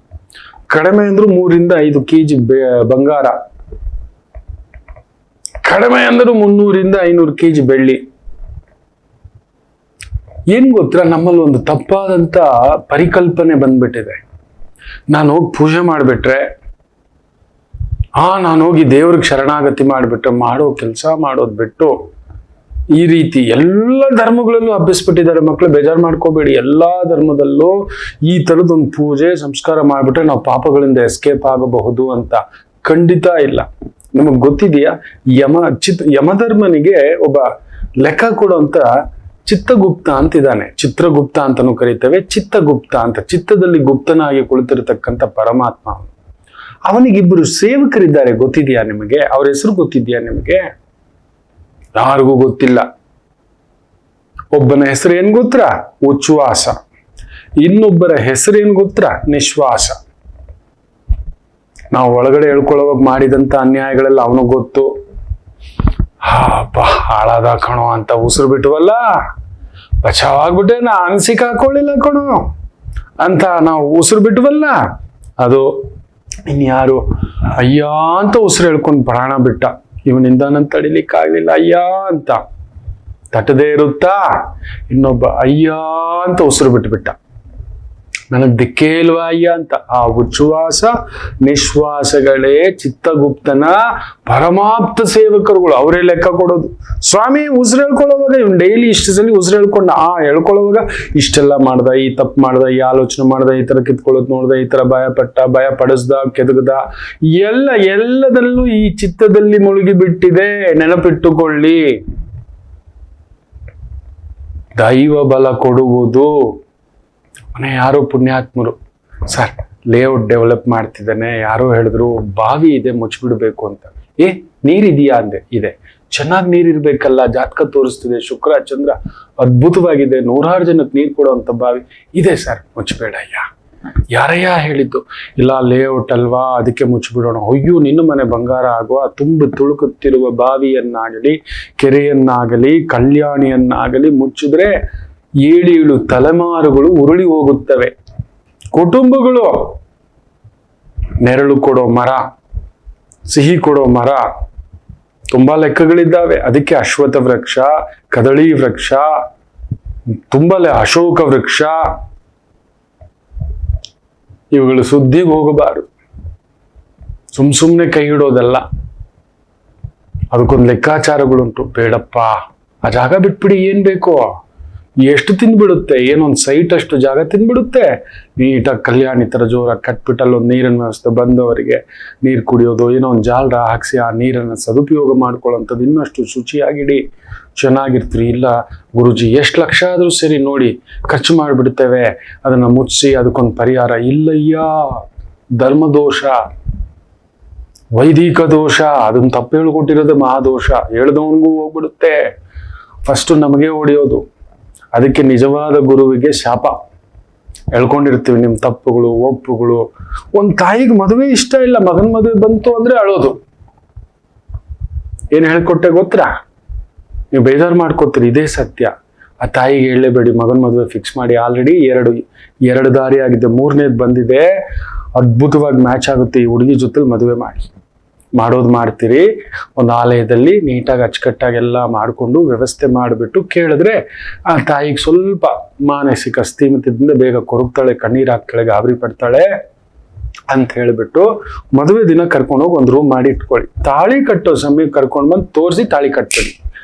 ಕಡಿಮೆ ಅಂದ್ರೂ 3ರಿಂದ 5 kg ಬಂಗಾರ, ಕಡಿಮೆ ಅಂದ್ರೂ 300ರಿಂದ 500 kg ಬೆಳ್ಳಿ. ಏನ್ ಗೊತ್ತಾ, ನಮ್ಮಲ್ಲಿ ಒಂದು ತಪ್ಪಾದಂತ ಪರಿಕಲ್ಪನೆ ಬಂದ್ಬಿಟ್ಟಿದೆ. ನಾನು ಹೋಗಿ ಪೂಜೆ ಮಾಡಿಬಿಟ್ರೆ, ನಾನು ಹೋಗಿ ದೇವ್ರಿಗೆ ಶರಣಾಗತಿ ಮಾಡಿಬಿಟ್ರೆ, ಮಾಡೋ ಕೆಲಸ ಮಾಡೋದು ಬಿಟ್ಟು ಈ ರೀತಿ ಎಲ್ಲ ಧರ್ಮಗಳಲ್ಲೂ ಹಬ್ಬಿಸ್ಬಿಟ್ಟಿದ್ದಾರೆ ಮಕ್ಕಳು. ಬೇಜಾರು ಮಾಡ್ಕೋಬೇಡಿ. ಎಲ್ಲಾ ಧರ್ಮದಲ್ಲೂ ಈ ತರದೊಂದು ಪೂಜೆ ಸಂಸ್ಕಾರ ಮಾಡಿಬಿಟ್ರೆ ನಾವು ಪಾಪಗಳಿಂದ ಎಸ್ಕೇಪ್ ಆಗಬಹುದು ಅಂತ. ಖಂಡಿತ ಇಲ್ಲ. ನಮಗ್ ಗೊತ್ತಿದೆಯಾ, ಯಮಧರ್ಮನಿಗೆ ಒಬ್ಬ ಲೆಕ್ಕ ಕೊಡುವಂತ ಚಿತ್ತಗುಪ್ತ ಅಂತಿದ್ದಾನೆ. ಚಿತ್ರಗುಪ್ತ ಅಂತಾನೂ ಕರೀತೇವೆ, ಚಿತ್ತಗುಪ್ತ ಅಂತ. ಚಿತ್ತದಲ್ಲಿ ಗುಪ್ತನಾಗಿ ಕುಳಿತಿರತಕ್ಕಂಥ ಪರಮಾತ್ಮ. ಅವನಿಗಿಬ್ಬರು ಸೇವಕರಿದ್ದಾರೆ, ಗೊತ್ತಿದೆಯಾ ನಿಮಗೆ? ಅವ್ರ ಹೆಸರು ಗೊತ್ತಿದ್ಯಾ ನಿಮಗೆ? ಯಾರಿಗೂ ಗೊತ್ತಿಲ್ಲ. ಒಬ್ಬನ ಹೆಸರು ಏನ್ ಗೊತ್ತಾ? ಉಚ್ಛ್ವಾಸ. ಇನ್ನೊಬ್ಬರ ಹೆಸರು ಏನ್ ಗೊತ್ತಾ? ನಿಶ್ವಾಸ. ನಾವು ಒಳಗಡೆ ಹೇಳ್ಕೊಳ್ಳೋವಾಗ ಮಾಡಿದಂತ ಅನ್ಯಾಯಗಳೆಲ್ಲ ಅವನಿಗೆ ಗೊತ್ತು. ಹಾಳಾದ ಕಣೋ ಅಂತ ಉಸಿರು ಬಿಟ್ಟವಲ್ಲ, ಬಚಾವಾಗ್ಬಿಟ್ಟೆ, ನಾನು ಸಿಕ್ಕಾಕೊಳ್ಳಿಲ್ಲ ಕಣೋ ಅಂತ ನಾವು ಉಸಿರು ಬಿಟ್ಟವಲ್ಲ, ಅದು ಇನ್ಯಾರು ಅಯ್ಯ ಅಂತ ಉಸಿರು ಹೇಳ್ಕೊಂಡು ಪ್ರಾಣ ಬಿಟ್ಟ. ಇವನಿಂದ ನನ್ ತಡಿಲಿಕ್ಕಾಗ್ಲಿಲ್ಲ ಅಯ್ಯ ಅಂತ ತಟ್ಟದೇ ಇರುತ್ತಾ, ಇನ್ನೊಬ್ಬ ಅಯ್ಯ ಅಂತ ಉಸಿರು ಬಿಟ್ಟ. ನನಗ್ ದಿಕ್ಕೇ ಇಲ್ವಾ ಅಯ್ಯ ಅಂತ. ಆ ಉಚ್ಛ್ವಾಸ ನಿಶ್ವಾಸಗಳೇ ಚಿತ್ತಗುಪ್ತನ ಪರಮಾಪ್ತ ಸೇವಕರುಗಳು. ಅವರೇ ಲೆಕ್ಕ ಕೊಡೋದು. ಸ್ವಾಮಿ ಉಸಿರು ಹೇಳ್ಕೊಳ್ಳೋವಾಗ ಇವ್ನು ಡೈಲಿ ಇಷ್ಟು ಸಲ ಉಸಿರು ಹೇಳ್ಕೊಂಡ, ಹೇಳ್ಕೊಳ್ಳೋವಾಗ ಇಷ್ಟೆಲ್ಲ ಮಾಡ್ದ, ಈ ತಪ್ಪು ಮಾಡ್ದ, ಈ ಆಲೋಚನೆ ಮಾಡ್ದ, ಈ ತರ ಕಿತ್ಕೊಳ್ಳೋದು ನೋಡ್ದ, ಈ ತರ ಭಯ ಪಡಿಸ್ದ, ಕೆದಗದ, ಎಲ್ಲದರಲ್ಲೂ ಈ ಚಿತ್ತದಲ್ಲಿ ಮುಳುಗಿ ಬಿಟ್ಟಿದೆ. ನೆನಪಿಟ್ಟುಕೊಳ್ಳಿ. ದೈವ ಬಲ ಕೊಡುವುದು. ಯಾರೋ ಪುಣ್ಯಾತ್ಮರು, ಸರ್ ಲೇಔಟ್ ಡೆವಲಪ್ ಮಾಡ್ತಿದ್ದಾನೆ, ಯಾರೋ ಹೇಳಿದ್ರು ಬಾವಿ ಇದೆ ಮುಚ್ಚಿಬಿಡ್ಬೇಕು ಅಂತ. ನೀರಿದೆಯಾ ಅಂದೆ. ಇದೆ. ಚೆನ್ನಾಗಿ ನೀರಿರ್ಬೇಕಲ್ಲ, ಜಾತಕ ತೋರಿಸ್ತಿದೆ, ಶುಕ್ರ ಚಂದ್ರ ಅದ್ಭುತವಾಗಿದೆ, 106 ಜನಕ್ಕೆ ನೀರು ಕೊಡುವಂತ ಬಾವಿ ಇದೆ ಸರ್, ಮುಚ್ಚಬೇಡಯ್ಯ. ಯಾರಯ್ಯ ಹೇಳಿದ್ದು? ಇಲ್ಲ ಲೇಔಟ್ ಅಲ್ವಾ, ಅದಕ್ಕೆ ಮುಚ್ಚಿಬಿಡೋಣ. ಅಯ್ಯೋ, ನಿನ್ನ ಮನೆ ಬಂಗಾರ ಆಗುವ, ತುಂಬಿ ತುಳುಕುತ್ತಿರುವ ಬಾವಿಯನ್ನಾಗಲಿ, ಕೆರೆಯನ್ನಾಗಲಿ, ಕಲ್ಯಾಣಿಯನ್ನಾಗಲಿ ಮುಚ್ಚಿದ್ರೆ 7 ತಲೆಮಾರುಗಳು ಉರುಳಿ ಹೋಗುತ್ತವೆ. ಕುಟುಂಬಗಳು. ನೆರಳು ಕೊಡೋ ಮರ, ಸಿಹಿ ಕೊಡೋ ಮರ, ತುಂಬಾ ಲೆಕ್ಕಗಳಿದ್ದಾವೆ. ಅದಕ್ಕೆ ಅಶ್ವತ್ಥ ವೃಕ್ಷ, ಕದಳಿ ವೃಕ್ಷ, ತುಂಬಾ ಅಶೋಕ ವೃಕ್ಷ, ಇವುಗಳು ಸುದ್ದಿಗೆ ಹೋಗಬಾರದು. ಸುಮ್ನೆ ಕೈ ಇಡೋದಲ್ಲ, ಅದಕ್ಕೊಂದು ಲೆಕ್ಕಾಚಾರಗಳುಂಟು. ಬೇಡಪ್ಪ, ಆ ಜಾಗ ಬಿಟ್ಬಿಡಿ, ಏನ್ ಬೇಕೋ ಎಷ್ಟು ತಿಂದ್ಬಿಡುತ್ತೆ, ಏನೊಂದು ಸೈಟ್ ಅಷ್ಟು ಜಾಗ ತಿಂದ್ಬಿಡುತ್ತೆ. ನೀಟಾಗಿ ಕಲ್ಯಾಣಿ ತರ ಜೋರಾಗಿ ಕಟ್ಬಿಟ್ಟಲ್ಲಿ ಒಂದು ನೀರಿನ ವ್ಯವಸ್ಥೆ, ಬಂದವರಿಗೆ ನೀರು ಕುಡಿಯೋದು, ಏನೋ ಒಂದು ಜಾಲರ ಹಾಕ್ಸಿ ಆ ನೀರನ್ನು ಸದುಪಯೋಗ ಮಾಡ್ಕೊಳ್ಳೋಂಥದ್ದು, ಇನ್ನಷ್ಟು ಶುಚಿಯಾಗಿಡಿ, ಚೆನ್ನಾಗಿರ್ತೀರಿ. ಇಲ್ಲ ಗುರುಜಿ, ಎಷ್ಟು ಲಕ್ಷ ಆದ್ರೂ ಸರಿ ನೋಡಿ ಖರ್ಚು ಮಾಡಿಬಿಡ್ತೇವೆ, ಅದನ್ನ ಮುಚ್ಚಿಸಿ ಅದಕ್ಕೊಂದು ಪರಿಹಾರ ಇಲ್ಲಯ್ಯ. ಧರ್ಮದೋಷ, ವೈದಿಕ ದೋಷ, ಅದನ್ನ ತಪ್ಪು ಹೇಳ್ಕೊಟ್ಟಿರೋದು ಮಹಾದೋಷ. ಹೇಳ್ದವನಿಗೂ ಹೋಗ್ಬಿಡುತ್ತೆ, ಫಸ್ಟ್ ನಮಗೆ ಹೊಡೆಯೋದು. ಅದಕ್ಕೆ ನಿಜವಾದ ಗುರುವಿಗೆ ಶಾಪ ಹೇಳ್ಕೊಂಡಿರ್ತೀವಿ, ನಿಮ್ ತಪ್ಪುಗಳು ಒಪ್ಪುಗಳು. ಒಂದ್ ತಾಯಿಗೆ ಮದುವೆ ಇಷ್ಟ ಇಲ್ಲ, ಮಗನ್ ಮದುವೆ ಬಂತು ಅಂದ್ರೆ ಅಳೋದು. ಏನ್ ಹೇಳ್ಕೊಟ್ಟೆ ಗೊತ್ತಾ? ನೀವು ಬೇಜಾರು ಮಾಡ್ಕೋತೀರಿ, ಇದೇ ಸತ್ಯ. ಆ ತಾಯಿಗೆ ಹೇಳಲೇಬೇಡಿ, ಮಗನ್ ಮದುವೆ ಫಿಕ್ಸ್ ಮಾಡಿ. ಆಲ್ರೆಡಿ ಎರಡು ದಾರಿ ಆಗಿದೆ, 3ನೇದು ಬಂದಿದೆ, ಅದ್ಭುತವಾಗಿ ಮ್ಯಾಚ್ ಆಗುತ್ತೆ, ಈ ಹುಡುಗಿ ಜೊತೆ ಮದುವೆ ಮಾಡಿ. ಮಾಡೋದು ಮಾಡ್ತೀರಿ, ಒಂದು ಆಲಯದಲ್ಲಿ ನೀಟಾಗಿ ಅಚ್ಚುಕಟ್ಟಾಗೆಲ್ಲ ಮಾಡಿಕೊಂಡು ವ್ಯವಸ್ಥೆ ಮಾಡಿಬಿಟ್ಟು ಕೇಳಿದ್ರೆ ಆ ತಾಯಿಗೆ ಸ್ವಲ್ಪ ಮಾನಸಿಕ ಸ್ಥೀಮಿತದಿಂದ ಬೇಗ ಕೊರಗ್ತಾಳೆ, ಕಣ್ಣೀರು ಹಾಕ್ತಾಳೆ, ಗಾಬರಿ ಪಡ್ತಾಳೆ ಅಂತ ಹೇಳ್ಬಿಟ್ಟು ಮದುವೆ ದಿನ ಕರ್ಕೊಂಡೋಗಿ ಒಂದು ರೂಮ್ ಮಾಡಿ ಇಟ್ಕೊಳ್ಳಿ. ತಾಳಿ ಕಟ್ಟೋ ಸಮಯಕ್ಕೆ ಕರ್ಕೊಂಡು ಬಂದು ತೋರಿಸಿ ತಾಳಿ ಕಟ್ಬೇಡಿ.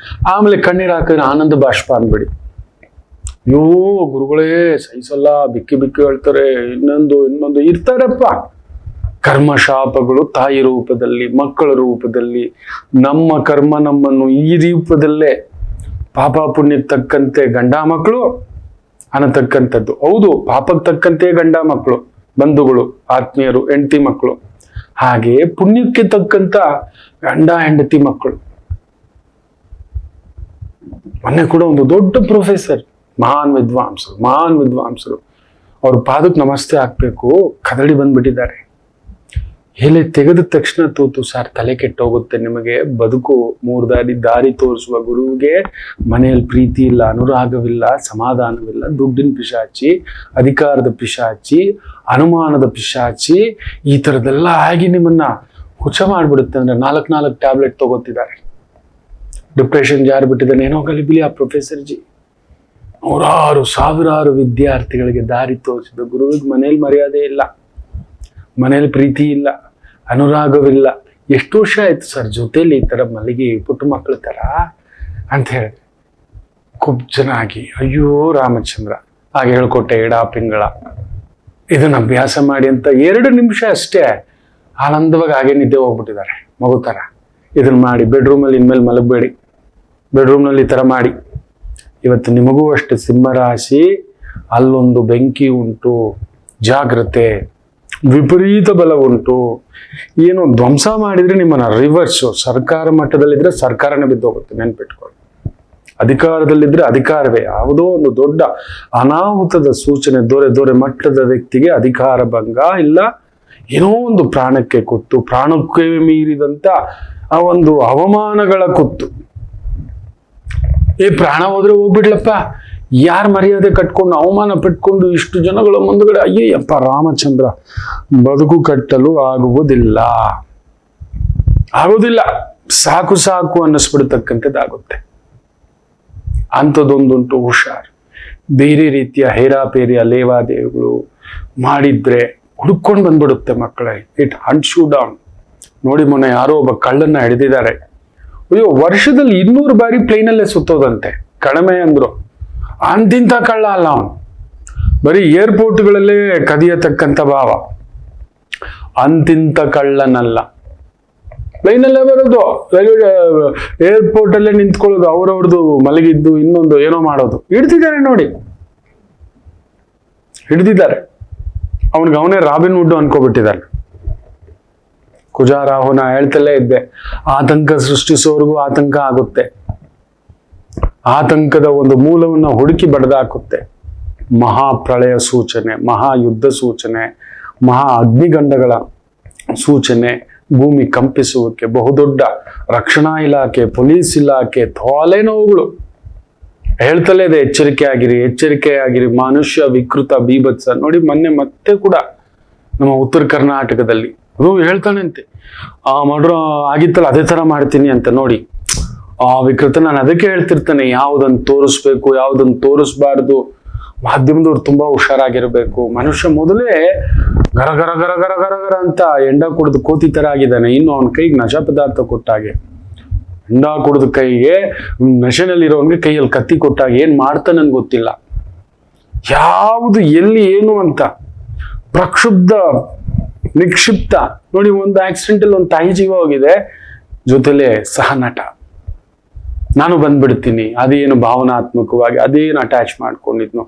ಆಮೇಲೆ ಕಣ್ಣೀರು ಹಾಕಿದ್ರೆ ಆನಂದ ಬಾಷ್ಪ ಅಂದ್ಬಿಡಿ. ಅಯ್ಯೋ ಗುರುಗಳೇ ಸಹಿಸಲ್ಲ, ಬಿಕ್ಕಿ ಬಿಕ್ಕಿ ಹೇಳ್ತಾರೆ, ಇನ್ನೊಂದು ಇರ್ತಾರಪ್ಪ. ಕರ್ಮಶಾಪಗಳು ತಾಯಿ ರೂಪದಲ್ಲಿ, ಮಕ್ಕಳ ರೂಪದಲ್ಲಿ, ನಮ್ಮ ಕರ್ಮ ನಮ್ಮನ್ನು ಈ ರೂಪದಲ್ಲೇ ಪಾಪ ಪುಣ್ಯಕ್ಕೆ ತಕ್ಕಂತೆ ಗಂಡ ಮಕ್ಕಳು ಅನ್ನತಕ್ಕಂಥದ್ದು. ಹೌದು, ಪಾಪಕ್ಕೆ ತಕ್ಕಂತೆ ಗಂಡ ಮಕ್ಕಳು, ಬಂಧುಗಳು, ಆತ್ಮೀಯರು, ಹೆಂಡತಿ ಮಕ್ಕಳು. ಹಾಗೆ ಪುಣ್ಯಕ್ಕೆ ತಕ್ಕಂತ ಗಂಡ ಹೆಂಡತಿ ಮಕ್ಕಳು. ಮೊನ್ನೆ ಕೂಡ ಒಂದು ದೊಡ್ಡ ಪ್ರೊಫೆಸರ್, ಮಹಾನ್ ವಿದ್ವಾಂಸರು ಅವ್ರ ಪಾದಕ್ಕೆ ನಮಸ್ತೆ ಹಾಕ್ಬೇಕು, ಕದಳಿ ಬಂದ್ಬಿಟ್ಟಿದ್ದಾರೆ. ಎಲೆ ತೆಗೆದ ತಕ್ಷಣ ತೂತು ಸಾರ್ ತಲೆ ಕೆಟ್ಟೋಗುತ್ತೆ ನಿಮಗೆ. ಬದುಕು ಮೂರು ದಾರಿ ತೋರಿಸುವ ಗುರುವಿಗೆ ಮನೆಯಲ್ಲಿ ಪ್ರೀತಿ ಇಲ್ಲ, ಅನುರಾಗವಿಲ್ಲ, ಸಮಾಧಾನವಿಲ್ಲ, ದುಡ್ಡಿನ ಪಿಶಾಚಿ, ಅಧಿಕಾರದ ಪಿಶಾಚಿ, ಅನುಮಾನದ ಪಿಶಾಚಿ, ಈ ಥರದ್ದೆಲ್ಲ ಆಗಿ ನಿಮ್ಮನ್ನ ಹುಚ್ಚ ಮಾಡ್ಬಿಡುತ್ತೆ. ಅಂದ್ರೆ 4 ಟ್ಯಾಬ್ಲೆಟ್ ತಗೋತಿದ್ದಾರೆ. ಡಿಪ್ರೆಷನ್ ಜಾರಿ ಬಿಟ್ಟಿದ್ದಾನೆ. ಏನೋ ಗಲಿಬಿಲಿ ಆ ಪ್ರೊಫೆಸರ್ ಜಿ. ಸಾವಿರಾರು ವಿದ್ಯಾರ್ಥಿಗಳಿಗೆ ದಾರಿ ತೋರಿಸಿದ ಗುರುವಿಗೆ ಮನೇಲಿ ಮರ್ಯಾದೆ ಇಲ್ಲ, ಮನೇಲಿ ಪ್ರೀತಿ ಇಲ್ಲ, ಅನುರಾಗವಿಲ್ಲ. ಎಷ್ಟು ವರ್ಷ ಆಯ್ತು ಸರ್ ಜೊತೆಲಿ ಈ ತರ ಮಲಗಿ ಪುಟ್ಟ ಮಕ್ಕಳ ತರ ಅಂತ ಹೇಳಿದೆ. ಕುಬ್ಜನಾಗಿ ಅಯ್ಯೋ ರಾಮಚಂದ್ರ ಹಾಗೆ ಹೇಳ್ಕೊಟ್ಟೆ, ಎಡ ಪಿಂಗಳ ಇದನ್ನ ಅಭ್ಯಾಸ ಮಾಡಿ ಅಂತ 2 ನಿಮಿಷ ಅಷ್ಟೇ ಆನಂದವಾಗಿ ಹಾಗೆ ನಿದ್ದೆ ಹೋಗ್ಬಿಟ್ಟಿದ್ದಾರೆ ಮಗು ತರ. ಇದನ್ನ ಮಾಡಿ ಬೆಡ್ರೂಮಲ್ಲಿ ಇನ್ಮೇಲೆ ಮಲಗಬೇಡಿ, ಬೆಡ್ರೂಮ್ನಲ್ಲಿ ಈ ತರ ಮಾಡಿ. ಇವತ್ತು ನಿಮಗೂ ಅಷ್ಟೇ ಸಿಂಹರಾಶಿ, ಅಲ್ಲೊಂದು ಬೆಂಕಿ ಉಂಟು, ಜಾಗ್ರತೆ, ವಿಪರೀತ ಬಲ ಉಂಟು. ಏನೋ ಧ್ವಂಸ ಮಾಡಿದ್ರೆ ನಿಮ್ಮನ್ನ ರಿವರ್ಸು. ಸರ್ಕಾರ ಮಟ್ಟದಲ್ಲಿದ್ರೆ ಸರ್ಕಾರನೇ ಬಿದ್ದೋಗುತ್ತೆ, ನೆನ್ಪಿಟ್ಕೊಳ್ಳಿ. ಅಧಿಕಾರದಲ್ಲಿದ್ರೆ ಅಧಿಕಾರವೇ. ಯಾವುದೋ ಒಂದು ದೊಡ್ಡ ಅನಾಹುತದ ಸೂಚನೆ, ದೊರೆ ಮಟ್ಟದ ವ್ಯಕ್ತಿಗೆ ಅಧಿಕಾರ ಭಂಗ ಇಲ್ಲ, ಏನೋ ಒಂದು ಪ್ರಾಣಕ್ಕೆ ಕುತ್ತು, ಪ್ರಾಣಕ್ಕೆ ಮೀರಿದಂತ ಆ ಒಂದು ಅವಮಾನಗಳ ಕುತ್ತು. ಪ್ರಾಣ ಹೋದ್ರೆ ಹೋಗ್ಬಿಡ್ಲಪ್ಪ, ಯಾರು ಮರ್ಯಾದೆ ಕಟ್ಕೊಂಡು ಅವಮಾನ ಪಟ್ಕೊಂಡು ಇಷ್ಟು ಜನಗಳ ಮುಂದುಗಡೆ ಅಯ್ಯಪ್ಪ ರಾಮಚಂದ್ರ, ಬದುಕು ಕಟ್ಟಲು ಆಗುವುದಿಲ್ಲ. ಸಾಕು ಅನ್ನಿಸ್ಬಿಡ್ತಕ್ಕಂಥದ್ದಾಗುತ್ತೆ. ಅಂಥದ್ದೊಂದುಂಟು, ಹುಷಾರ್. ಬೇರೆ ರೀತಿಯ ಹೇರಾಪೇರಿಯ ಲೇವಾದೇವಿಗಳು ಮಾಡಿದ್ರೆ ಹುಡುಕೊಂಡು ಬಂದ್ಬಿಡುತ್ತೆ ಮಕ್ಕಳೇ. It hunts you down. ನೋಡಿ, ಮೊನ್ನೆ ಯಾರೋ ಒಬ್ಬ ಕಳ್ಳನ್ನ ಹಿಡಿದಿದ್ದಾರೆ. ಅಯ್ಯೋ, ವರ್ಷದಲ್ಲಿ 200 ಬಾರಿ ಪ್ಲೇನಲ್ಲೇ ಸುತ್ತೋದಂತೆ. ಕಡಿಮೆ ಅಂದ್ರು. ಅಂತಿಂತ ಕಳ್ಳ ಅಲ್ಲ ಅವನು, ಬರೀ ಏರ್ಪೋರ್ಟ್ಗಳಲ್ಲೇ ಕದಿಯತಕ್ಕಂಥ ಭಾವ. ಅಂತಿಂತ ಕಳ್ಳನಲ್ಲ, ಪ್ಲೇನಲ್ಲೇ ಬರೋದು, ರೈಲ್ವೆ ಏರ್ಪೋರ್ಟ್ ಅಲ್ಲೇ ನಿಂತ್ಕೊಳ್ಳೋದು, ಅವ್ರವ್ರದ್ದು ಮಲಗಿದ್ದು ಇನ್ನೊಂದು ಏನೋ ಮಾಡೋದು. ಹಿಡಿದಿದ್ದಾರೆ. ಅವನೇ ರಾಬಿನ್ ವುಡ್ ಅನ್ಕೋಬಿಟ್ಟಿದ್ದಾರೆ. ಕುಜಾರಾಹುನ ಹೇಳ್ತಲೇ ಇದ್ದೆ, ಆತಂಕ ಸೃಷ್ಟಿಸೋರ್ಗೂ ಆತಂಕ ಆಗುತ್ತೆ. ಆತಂಕದ ಒಂದು ಮೂಲವನ್ನು ಹುಡುಕಿ ಬಡದಾಕುತ್ತೆ. ಮಹಾಪ್ರಳಯ ಸೂಚನೆ, ಮಹಾಯುದ್ಧ ಸೂಚನೆ, ಮಹಾ ಅಗ್ನಿಗಂಡಗಳ ಸೂಚನೆ, ಭೂಮಿ ಕಂಪಿಸುವಿಕೆ, ಬಹುದೊಡ್ಡ ರಕ್ಷಣಾ ಇಲಾಖೆ, ಪೊಲೀಸ್ ಇಲಾಖೆ, ತೋಲೆ ನೋವುಗಳು ಹೇಳ್ತಲೇ ಇದೆ. ಎಚ್ಚರಿಕೆ ಆಗಿರಿ. ಮನುಷ್ಯ ವಿಕೃತ ಬೀಭತ್ಸ. ನೋಡಿ, ಮೊನ್ನೆ ಮತ್ತೆ ಕೂಡ ನಮ್ಮ ಉತ್ತರ ಕರ್ನಾಟಕದಲ್ಲಿ ಅದು ಹೇಳ್ತಾನಂತೆ, ಮಾಡ್ರ ಆಗಿತ್ತಲ್ಲ ಅದೇ ತರ ಮಾಡ್ತೀನಿ ಅಂತ. ನೋಡಿ ಆ ವಿಕೃತ. ನಾನು ಅದಕ್ಕೆ ಹೇಳ್ತಿರ್ತಾನೆ, ಯಾವುದನ್ನು ತೋರಿಸ್ಬೇಕು, ಯಾವುದನ್ನು ತೋರಿಸ್ಬಾರ್ದು. ಮಾಧ್ಯಮದವ್ರು ತುಂಬಾ ಹುಷಾರಾಗಿರ್ಬೇಕು. ಮನುಷ್ಯ ಮೊದಲೇ ಗರ ಗರ ಗರ ಗರ ಗರ ಗರ ಅಂತ ಎಂಡ ಕುಡಿದು ಕೋತಿ ತರ ಆಗಿದ್ದಾನೆ. ಇನ್ನು ಅವನ ಕೈಗೆ ನಶ ಪದಾರ್ಥ ಕೊಟ್ಟಾಗೆ, ಎಂಡ ಕುಡಿದ ಕೈಗೆ, ನಶೆನಲ್ಲಿರೋನ್ಗೆ ಕೈಯಲ್ಲಿ ಕತ್ತಿ ಕೊಟ್ಟಾಗ ಏನ್ ಮಾಡ್ತಾನೆ ನನ್ಗೆ ಗೊತ್ತಿಲ್ಲ. ಯಾವುದು ಎಲ್ಲಿ ಏನು ಅಂತ ಪ್ರಕ್ಷುಬ್ಧ ನಿಕ್ಷಿಪ್ತ. ನೋಡಿ, ಒಂದು ಆಕ್ಸಿಡೆಂಟ್ ಅಲ್ಲಿ ಒಂದು ತಾಯಿ ಜೀವ ಹೋಗಿದೆ, ಜೊತೆಲೆ ಸಹ ನಟ. ನಾನು ಬಂದ್ಬಿಡ್ತೀನಿ, ಅದೇನು ಭಾವನಾತ್ಮಕವಾಗಿ ಅದೇನು ಅಟ್ಯಾಚ್ ಮಾಡ್ಕೊಂಡಿದ್ನು.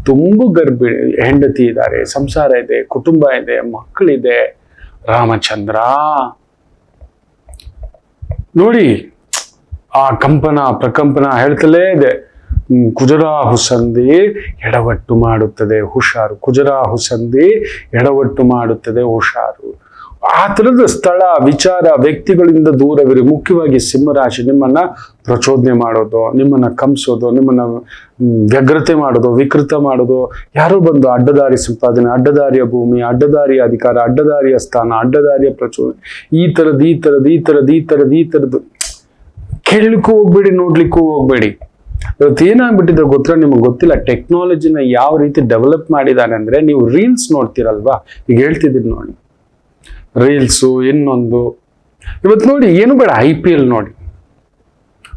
ತುಂಬ ಗರ್ಭಿಣಿ, ಹೆಂಡತಿ ಇದ್ದಾರೆ, ಸಂಸಾರ ಇದೆ, ಕುಟುಂಬ ಇದೆ, ಮಕ್ಕಳಿದೆ. ರಾಮಚಂದ್ರ ನೋಡಿ, ಆ ಕಂಪನ ಪ್ರಕಂಪನ ಹೇಳ್ತಲೇ ಇದೆ. ಕುಜರಾಹು ಸಂಧಿ ಎಡವಟ್ಟು ಮಾಡುತ್ತದೆ, ಹುಷಾರು. ಕುಜರಾಹು ಸಂಧಿ ಎಡವಟ್ಟು ಮಾಡುತ್ತದೆ, ಹುಷಾರು. ಆ ಥರದ ಸ್ಥಳ, ವಿಚಾರ, ವ್ಯಕ್ತಿಗಳಿಂದ ದೂರವಿರಿ. ಮುಖ್ಯವಾಗಿ ಸಿಂಹರಾಶಿ ನಿಮ್ಮನ್ನ ಪ್ರಚೋದನೆ ಮಾಡೋದು, ನಿಮ್ಮನ್ನ ಕಂಸೋದು, ನಿಮ್ಮನ್ನ ವ್ಯಗ್ರತೆ ಮಾಡೋದು, ವಿಕೃತ ಮಾಡೋದು, ಯಾರೋ ಬಂದು ಅಡ್ಡದಾರಿ ಸಂಪಾದನೆ, ಅಡ್ಡದಾರಿಯ ಭೂಮಿ, ಅಡ್ಡದಾರಿಯ ಅಧಿಕಾರ, ಅಡ್ಡದಾರಿಯ ಸ್ಥಾನ, ಅಡ್ಡದಾರಿಯ ಪ್ರಚೋದನೆ, ಈ ಥರದ್ದು ಕೇಳಲಿಕ್ಕೂ ಹೋಗ್ಬೇಡಿ, ನೋಡ್ಲಿಕ್ಕೂ ಹೋಗ್ಬೇಡಿ. ಇವತ್ತು ಏನಾಗ್ಬಿಟ್ಟಿದೆ ಗೊತ್ತಾ, ನಿಮಗೆ ಗೊತ್ತಿಲ್ಲ ಟೆಕ್ನಾಲಜಿನ ಯಾವ ರೀತಿ ಡೆವಲಪ್ ಮಾಡಿದಾರೆ ಅಂದ್ರೆ, ನೀವು ರೀಲ್ಸ್ ನೋಡ್ತೀರಲ್ವಾ, ಈಗ ಹೇಳ್ತಿದ್ದೀನಿ ನೋಡಿ, ರೀಲ್ಸು ಇನ್ನೊಂದು. ಇವತ್ತು ನೋಡಿ, ಏನು ಬೇಡ, IPL ನೋಡಿ,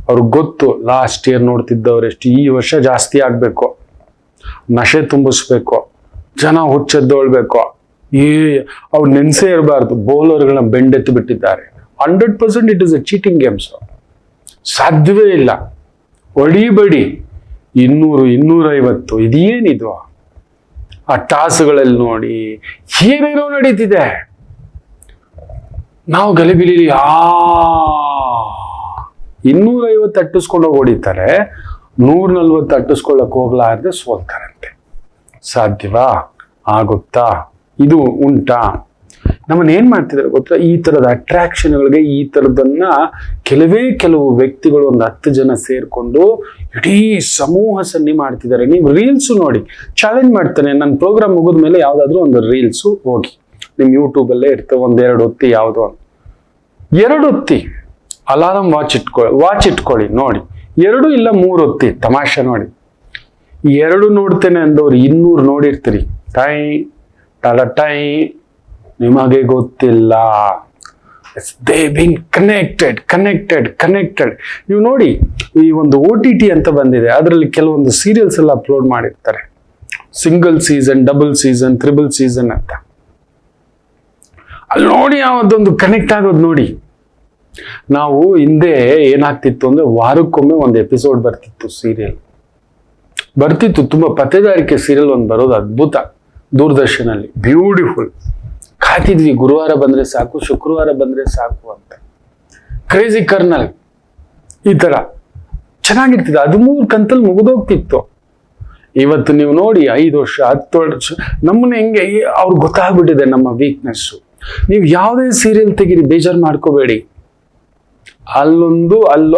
ಅವ್ರಿಗೆ ಗೊತ್ತು ಲಾಸ್ಟ್ ಇಯರ್ ನೋಡ್ತಿದ್ದವ್ರೆಷ್ಟು, ಈ ವರ್ಷ ಜಾಸ್ತಿ ಆಗ್ಬೇಕು, ನಶೆ ತುಂಬಿಸ್ಬೇಕು, ಜನ ಹುಚ್ಚೆದ್ದೊಳ್ಬೇಕು, ಅವ್ರು ನೆನ್ಸೇ ಇರಬಾರ್ದು. ಬೌಲರ್ಗಳನ್ನ ಬೆಂಡೆತ್ತಿ ಬಿಟ್ಟಿದ್ದಾರೆ. 100% it is A cheating games. ಸಾಧ್ಯವೇ ಇಲ್ಲ. ಹೊಡಿಬೇಡಿ 200, 250, ಇದೇನಿದು? ಆ ಟಾಸ್ಗಳಲ್ಲಿ ನೋಡಿ ಏನೇನೋ ನಡೀತಿದೆ. ನಾವು ಗಲಿಬಿಲಿ 250 ಅಟ್ಟಿಸ್ಕೊಂಡೋಗಿ ಹೊಡಿತಾರೆ, 140 ಅಟ್ಟಿಸ್ಕೊಳ್ಳಕ್ ಹೋಗ್ಲಾರ್ದೆ ಸೋಲ್ತಾರಂತೆ. ಸಾಧ್ಯವಾ? ಆಗುತ್ತಾ? ಇದು ಉಂಟಾ? ನಮ್ಮನ್ನ ಏನ್ ಮಾಡ್ತಿದ್ದಾರೆ ಗೊತ್ತಾ, ಈ ತರದ ಅಟ್ರಾಕ್ಷನ್ಗಳಿಗೆ, ಈ ತರದನ್ನ ಕೆಲವು ವ್ಯಕ್ತಿಗಳು, ಒಂದು 10 ಜನ ಸೇರ್ಕೊಂಡು ಇಡೀ ಸಮೂಹ ಸನ್ನಿ ಮಾಡ್ತಿದ್ದಾರೆ. ನೀವು ರೀಲ್ಸ್ ನೋಡಿ, ಚಾಲೆಂಜ್ ಮಾಡ್ತಾನೆ, ನನ್ನ ಪ್ರೋಗ್ರಾಮ್ ಮುಗಿದ ಮೇಲೆ ಯಾವ್ದಾದ್ರು ಒಂದು ರೀಲ್ಸು ಹೋಗಿ ನಿಮ್ ಯೂಟ್ಯೂಬ್ ಅಲ್ಲೇ ಇರ್ತವೆ, 1-2 ಹೊತ್ತಿ ಯಾವ್ದು 2 ಹೊತ್ತಿ ಅಲಾರಂ ವಾಚ್ ಇಟ್ಕೊಳ್ಳಿ ನೋಡಿ, 2 ಇಲ್ಲ 3 ಹೊತ್ತಿ ತಮಾಷೆ ನೋಡಿ. 2 ನೋಡ್ತೇನೆ ಅಂದವ್ರು 200 ನೋಡಿರ್ತೀರಿ. ಟೈ ನಿಮಗೆ ಗೊತ್ತಿಲ್ಲ. They bin connected. ನೀವು ನೋಡಿ, ಈ ಒಂದು OTT ಅಂತ ಬಂದಿದೆ, ಅದರಲ್ಲಿ ಕೆಲವೊಂದು ಸೀರಿಯಲ್ಸ್ ಎಲ್ಲ ಅಪ್ಲೋಡ್ ಮಾಡಿರ್ತಾರೆ, single season, double season, triple season ಅಂತ. ಅಲ್ಲಿ ನೋಡಿ ಅದೊಂದು ಕನೆಕ್ಟ್ ಆಗೋದು ನೋಡಿ. ನಾವು ಹಿಂದೆ ಏನಾಗ್ತಿತ್ತು ಅಂದ್ರೆ, ವಾರಕ್ಕೊಮ್ಮೆ ಒಂದು ಎಪಿಸೋಡ್ ಬರ್ತಿತ್ತು, ಸೀರಿಯಲ್ ಬರ್ತಿತ್ತು. ತುಂಬಾ ಪತ್ತೇದಾರಿಕೆ ಸೀರಿಯಲ್ ಒಂದು ಬರೋದು ಅದ್ಭುತ, ದೂರದರ್ಶನಲ್ಲಿ, ಬ್ಯೂಟಿಫುಲ್. ಕಾಯ್ತಿದ್ವಿ, ಗುರುವಾರ ಬಂದ್ರೆ ಸಾಕು, ಶುಕ್ರವಾರ ಬಂದ್ರೆ ಸಾಕು ಅಂತ. ಕ್ರೇಜಿ ಕರ್ನಲ್, ಈ ತರ ಚೆನ್ನಾಗಿರ್ತಿದೆ. 13 ಕಂತಲ್ಲಿ ಮುಗಿದೋಗ್ತಿತ್ತು. ಇವತ್ತು ನೀವು ನೋಡಿ, 5 ವರ್ಷ 10 ವರ್ಷ ನಮ್ಮನ್ನ ಹೆಂಗೆ ಅವ್ರಿಗೆ ಗೊತ್ತಾಗ್ಬಿಟ್ಟಿದೆ ನಮ್ಮ ವೀಕ್ನೆಸ್ಸು. ನೀವು ಯಾವುದೇ ಸೀರಿಯಲ್ ತೆಗೀರಿ, ಬೇಜಾರು ಮಾಡ್ಕೋಬೇಡಿ.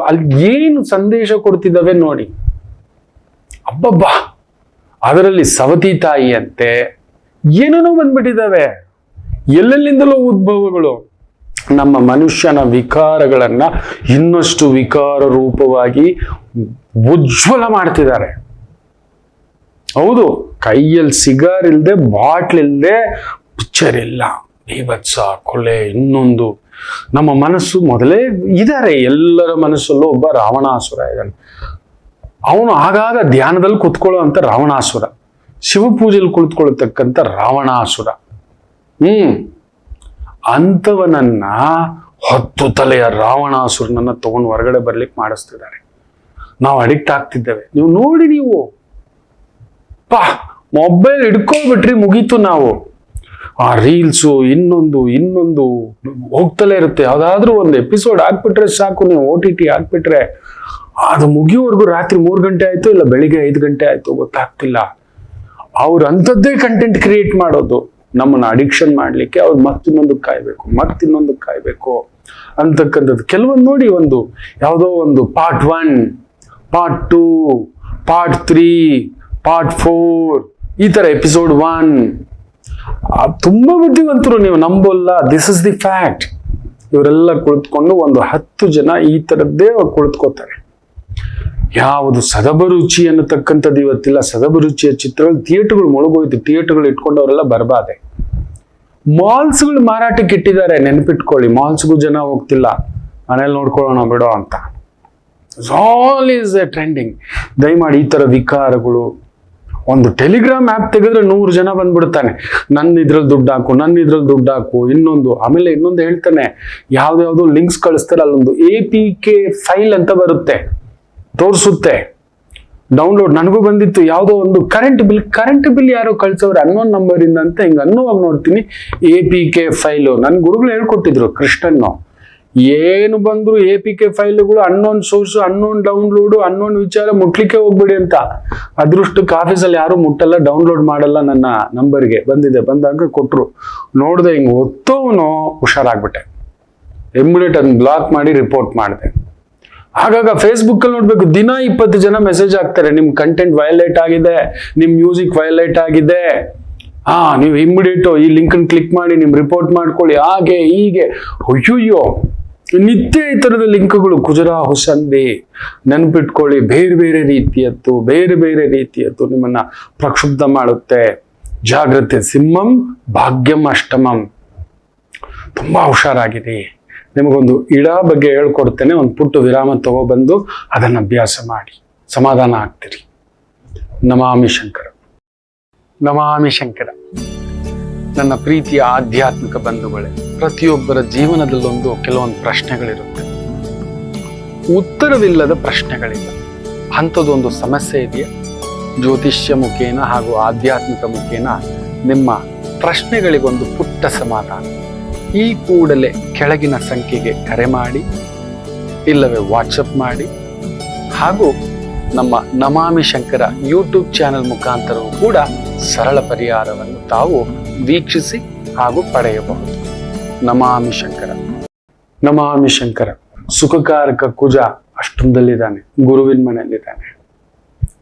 ಅಲ್ಲಿ ಏನು ಸಂದೇಶ ಕೊಡ್ತಿದ್ದಾವೆ ನೋಡಿ, ಅಬ್ಬಬ್ಬಾ. ಅದರಲ್ಲಿ ಸವತಿ ತಾಯಿ ಅಂತೆ ಏನೇನೋ ಬಂದ್ಬಿಟ್ಟಿದ್ದಾವೆ, ಎಲ್ಲೆಲ್ಲಿಂದಲೂ ಉದ್ಭವಗಳು. ನಮ್ಮ ಮನುಷ್ಯನ ವಿಕಾರಗಳನ್ನ ಇನ್ನಷ್ಟು ವಿಕಾರ ರೂಪವಾಗಿ ಉಜ್ವಲ ಮಾಡ್ತಿದ್ದಾರೆ. ಹೌದು, ಕೈಯಲ್ಲಿ ಸಿಗಾರ್ ಇಲ್ಲದೆ, ಬಾಟ್ಲ್ ಇಲ್ಲದೆ ಪಿಕ್ಚರ್ ಇಲ್ಲ, ಬೀಭತ್ಸ, ಕೊಲೆ, ಇನ್ನೊಂದು. ನಮ್ಮ ಮನಸ್ಸು ಮೊದಲೇ ಇದ್ದಾರೆ, ಎಲ್ಲರ ಮನಸ್ಸಲ್ಲೂ ಒಬ್ಬ ರಾವಣಾಸುರ ಇದ್ದಾನೆ. ಅವನು ಆಗಾಗ ಧ್ಯಾನದಲ್ಲಿ ಕುತ್ಕೊಳ್ಳೋ ಅಂತ ರಾವಣಾಸುರ, ಶಿವಪೂಜೆಯಲ್ಲಿ ಕುಳಿತುಕೊಳ್ಳತಕ್ಕಂಥ ರಾವಣಾಸುರ. ಅಂಥವನನ್ನ 10 ತಲೆಯ ರಾವಣಾಸುರನನ್ನ ತಗೊಂಡು ಹೊರಗಡೆ ಬರ್ಲಿಕ್ಕೆ ಮಾಡಿಸ್ತಿದ್ದಾರೆ. ನಾವು ಅಡಿಕ್ಟ್ ಆಗ್ತಿದ್ದೇವೆ. ನೀವು ನೋಡಿ, ನೀವು ಮೊಬೈಲ್ ಹಿಡ್ಕೊಂಡ್ಬಿಟ್ರಿ, ಮುಗೀತು. ನಾವು ಆ ರೀಲ್ಸು ಇನ್ನೊಂದು ಹೋಗ್ತಲೇ ಇರುತ್ತೆ. ಯಾವ್ದಾದ್ರು ಒಂದು ಎಪಿಸೋಡ್ ಹಾಕ್ಬಿಟ್ರೆ ಸಾಕು, ನೀವು OTT ಹಾಕ್ಬಿಟ್ರೆ ಅದು ಮುಗಿಯೋವರೆಗೂ ರಾತ್ರಿ 3 ಗಂಟೆ ಆಯ್ತು, ಇಲ್ಲ ಬೆಳಿಗ್ಗೆ 5 ಗಂಟೆ ಆಯ್ತು, ಗೊತ್ತಾಗ್ತಿಲ್ಲ. ಅವ್ರು ಅಂಥದ್ದೇ ಕಂಟೆಂಟ್ ಕ್ರಿಯೇಟ್ ಮಾಡೋದು, ನಮ್ಮನ್ನ ಅಡಿಕ್ಷನ್ ಮಾಡ್ಲಿಕ್ಕೆ. ಅವ್ರು ಮತ್ತಿನ್ನೊಂದಕ್ಕೆ ಕಾಯ್ಬೇಕು ಅಂತಕ್ಕಂಥದ್ದು. ಕೆಲವೊಂದು ನೋಡಿ, ಯಾವುದೋ ಒಂದು ಪಾರ್ಟ್ 1, ಪಾರ್ಟ್ 2, ಪಾರ್ಟ್ 3, ಪಾರ್ಟ್ 4, ಈ ತರ ಎಪಿಸೋಡ್ 1. ತುಂಬಾ ಬುದ್ಧಿವಂತರು, ನೀವು ನಂಬೋಲ್ಲ. This is the fact. ಇವರೆಲ್ಲ ಕುಳಿತುಕೊಂಡು ಒಂದು 10 ಜನ ಈ ತರದ್ದೇ ಕುಳಿತುಕೋತಾರೆ. ಯಾವುದು ಸದಬರುಚಿ ಅನ್ನತಕ್ಕಂಥದ್ದು ಇವತ್ತಿಲ್ಲ. ಸದಬರುಚಿಯ ಚಿತ್ರಗಳು, ಥಿಯೇಟರ್ಗಳು ಮುಳುಗೋಯ್ತು. ಥಿಯೇಟರ್ಗಳು ಇಟ್ಕೊಂಡವರೆಲ್ಲ ಬರ್ಬಾದೆ. ಮಾಲ್ಸ್ಗಳು ಮಾರಾಟಕ್ಕೆ ಇಟ್ಟಿದ್ದಾರೆ, ನೆನಪಿಟ್ಕೊಳ್ಳಿ. ಮಾಲ್ಸ್ಗೂ ಜನ ಹೋಗ್ತಿಲ್ಲ, ಮನೇಲಿ ನೋಡ್ಕೊಳ್ಳೋಣ ಬಿಡೋ ಅಂತ. All is A trending. ದಯಮಾಡಿ ಈ ತರ ವಿಕಾರಗಳು. ಒಂದು ಟೆಲಿಗ್ರಾಮ್ ಆ್ಯಪ್ ತೆಗೆದ್ರೆ 100 ಜನ ಬಂದ್ಬಿಡ್ತಾನೆ, ನನ್ನ ಇದ್ರಲ್ಲಿ ದುಡ್ಡು ಹಾಕು, ಆಮೇಲೆ ಇನ್ನೊಂದು ಹೇಳ್ತಾನೆ, ಯಾವ್ದಾವ್ದು ಲಿಂಕ್ಸ್ ಕಳಿಸ್ತಾರೆ, ಅಲ್ಲೊಂದು APK ಫೈಲ್ ಅಂತ ಬರುತ್ತೆ, ತೋರಿಸುತ್ತೆ ಡೌನ್ಲೋಡ್. ನನಗೂ ಬಂದಿತ್ತು, ಯಾವುದೋ ಒಂದು ಕರೆಂಟ್ ಬಿಲ್ ಯಾರೋ ಕಳ್ಸೋರು ಅನ್ನೋನ್ ನಂಬರ್ ಇಂದ ಅಂತ. ಹಿಂಗೆ ಅನ್ನೋವಾಗ ನೋಡ್ತೀನಿ APK ಫೈಲು. ನನ್ನ ಗುರುಗಳು ಹೇಳ್ಕೊಟ್ಟಿದ್ರು, ಕೃಷ್ಣನ್ನು, ಏನು ಬಂದ್ರು APK ಫೈಲ್ಗಳು, unknown source, unknown download, unknown ವಿಚಾರ ಮುಟ್ಲಿಕ್ಕೆ ಹೋಗ್ಬಿಡಿ ಅಂತ. ಅದೃಷ್ಟಕ್ಕೆ ಆಫೀಸಲ್ಲಿ ಯಾರು ಮುಟ್ಟಲ್ಲ, ಡೌನ್ಲೋಡ್ ಮಾಡಲ್ಲ. ನನ್ನ ನಂಬರ್ಗೆ ಬಂದಾಗ ಕೊಟ್ರು, ನೋಡ್ದೆ, ಹಿಂಗ್ ಒತ್ತೋನು ಹುಷಾರಾಗ್ಬಿಟ್ಟೆ. ಇಮಿಡಿಯೇಟ್ ಅದನ್ನ ಬ್ಲಾಕ್ ಮಾಡಿ ರಿಪೋರ್ಟ್ ಮಾಡಿದೆ. ಆಗಾಗ ಫೇಸ್ಬುಕ್ ಅಲ್ಲಿ ನೋಡ್ಬೇಕು, ದಿನ 20 ಜನ ಮೆಸೇಜ್ ಹಾಕ್ತಾರೆ, ನಿಮ್ ಕಂಟೆಂಟ್ ವಯಲೇಟ್ ಆಗಿದೆ, ನಿಮ್ ಮ್ಯೂಸಿಕ್ ವಯಲೇಟ್ ಆಗಿದೆ, ನೀವು ಇಮಿಡಿಯೇಟ್ ಈ ಲಿಂಕ್ ಕ್ಲಿಕ್ ಮಾಡಿ ನಿಮ್ ರಿಪೋರ್ಟ್ ಮಾಡ್ಕೊಳ್ಳಿ, ಹಾಗೆ ಹೀಗೆ. ಅಯ್ಯೋ, ನಿತ್ಯ ಈ ತರದ ಲಿಂಕ್ಗಳು. ಕುಜರಾ ಹುಸಂದಿ, ನೆನ್ಪಿಟ್ಕೊಳ್ಳಿ, ಬೇರೆ ಬೇರೆ ರೀತಿಯದ್ದು ನಿಮ್ಮನ್ನ ಪ್ರಕ್ಷುಬ್ಧ ಮಾಡುತ್ತೆ. ಜಾಗ್ರತೆ. ಸಿಂಹಂ ಭಾಗ್ಯಂ ಅಷ್ಟಮಂ. ತುಂಬಾ ಹುಷಾರಾಗಿರಿ. ನಿಮಗೊಂದು ಇಡ ಬಗ್ಗೆ ಹೇಳ್ಕೊಡ್ತೇನೆ, ಒಂದು ಪುಟ್ಟ ವಿರಾಮ ತಗೊಬಂದು ಅದನ್ನ ಅಭ್ಯಾಸ ಮಾಡಿ ಸಮಾಧಾನ ಆಗ್ತೀರಿ. ನಮಾಮಿ ಶಂಕರ. ನಮಾಮಿ ಶಂಕರ. ನನ್ನ ಪ್ರೀತಿಯ ಆಧ್ಯಾತ್ಮಿಕ ಬಂಧುಗಳೇ, ಪ್ರತಿಯೊಬ್ಬರ ಜೀವನದಲ್ಲೊಂದು ಕೆಲವೊಂದು ಪ್ರಶ್ನೆಗಳಿರುತ್ತೆ, ಉತ್ತರವಿಲ್ಲದ ಪ್ರಶ್ನೆಗಳಿಲ್ಲ. ಅಂಥದ್ದೊಂದು ಸಮಸ್ಯೆ ಇದೆಯಾ? ಜ್ಯೋತಿಷ್ಯ ಮುಖೇನ ಹಾಗೂ ಆಧ್ಯಾತ್ಮಿಕ ಮುಖೇನ ನಿಮ್ಮ ಪ್ರಶ್ನೆಗಳಿಗೊಂದು ಪುಟ್ಟ ಸಮಾಧಾನ. ಈ ಕೂಡಲೇ ಕೆಳಗಿನ ಸಂಖ್ಯೆಗೆ ಕರೆ ಮಾಡಿ, ಇಲ್ಲವೇ ವಾಟ್ಸಪ್ ಮಾಡಿ, ಹಾಗೂ ನಮ್ಮ ನಮಾಮಿ ಶಂಕರ ಯೂಟ್ಯೂಬ್ ಚಾನೆಲ್ ಮುಖಾಂತರವೂ ಕೂಡ ಸರಳ ಪರಿಹಾರವನ್ನು ತಾವು ವೀಕ್ಷಿಸಿ ಹಾಗೂ ಪಡೆಯಬಹುದು. ನಮಾಮಿ ಶಂಕರ. ನಮಾಮಿ ಶಂಕರ. ಸುಖಕಾರಕ ಕುಜ ಅಷ್ಟೊಂದಲ್ಲಿದ್ದಾನೆ, ಗುರುವಿನ ಮನೆಯಲ್ಲಿದ್ದಾನೆ.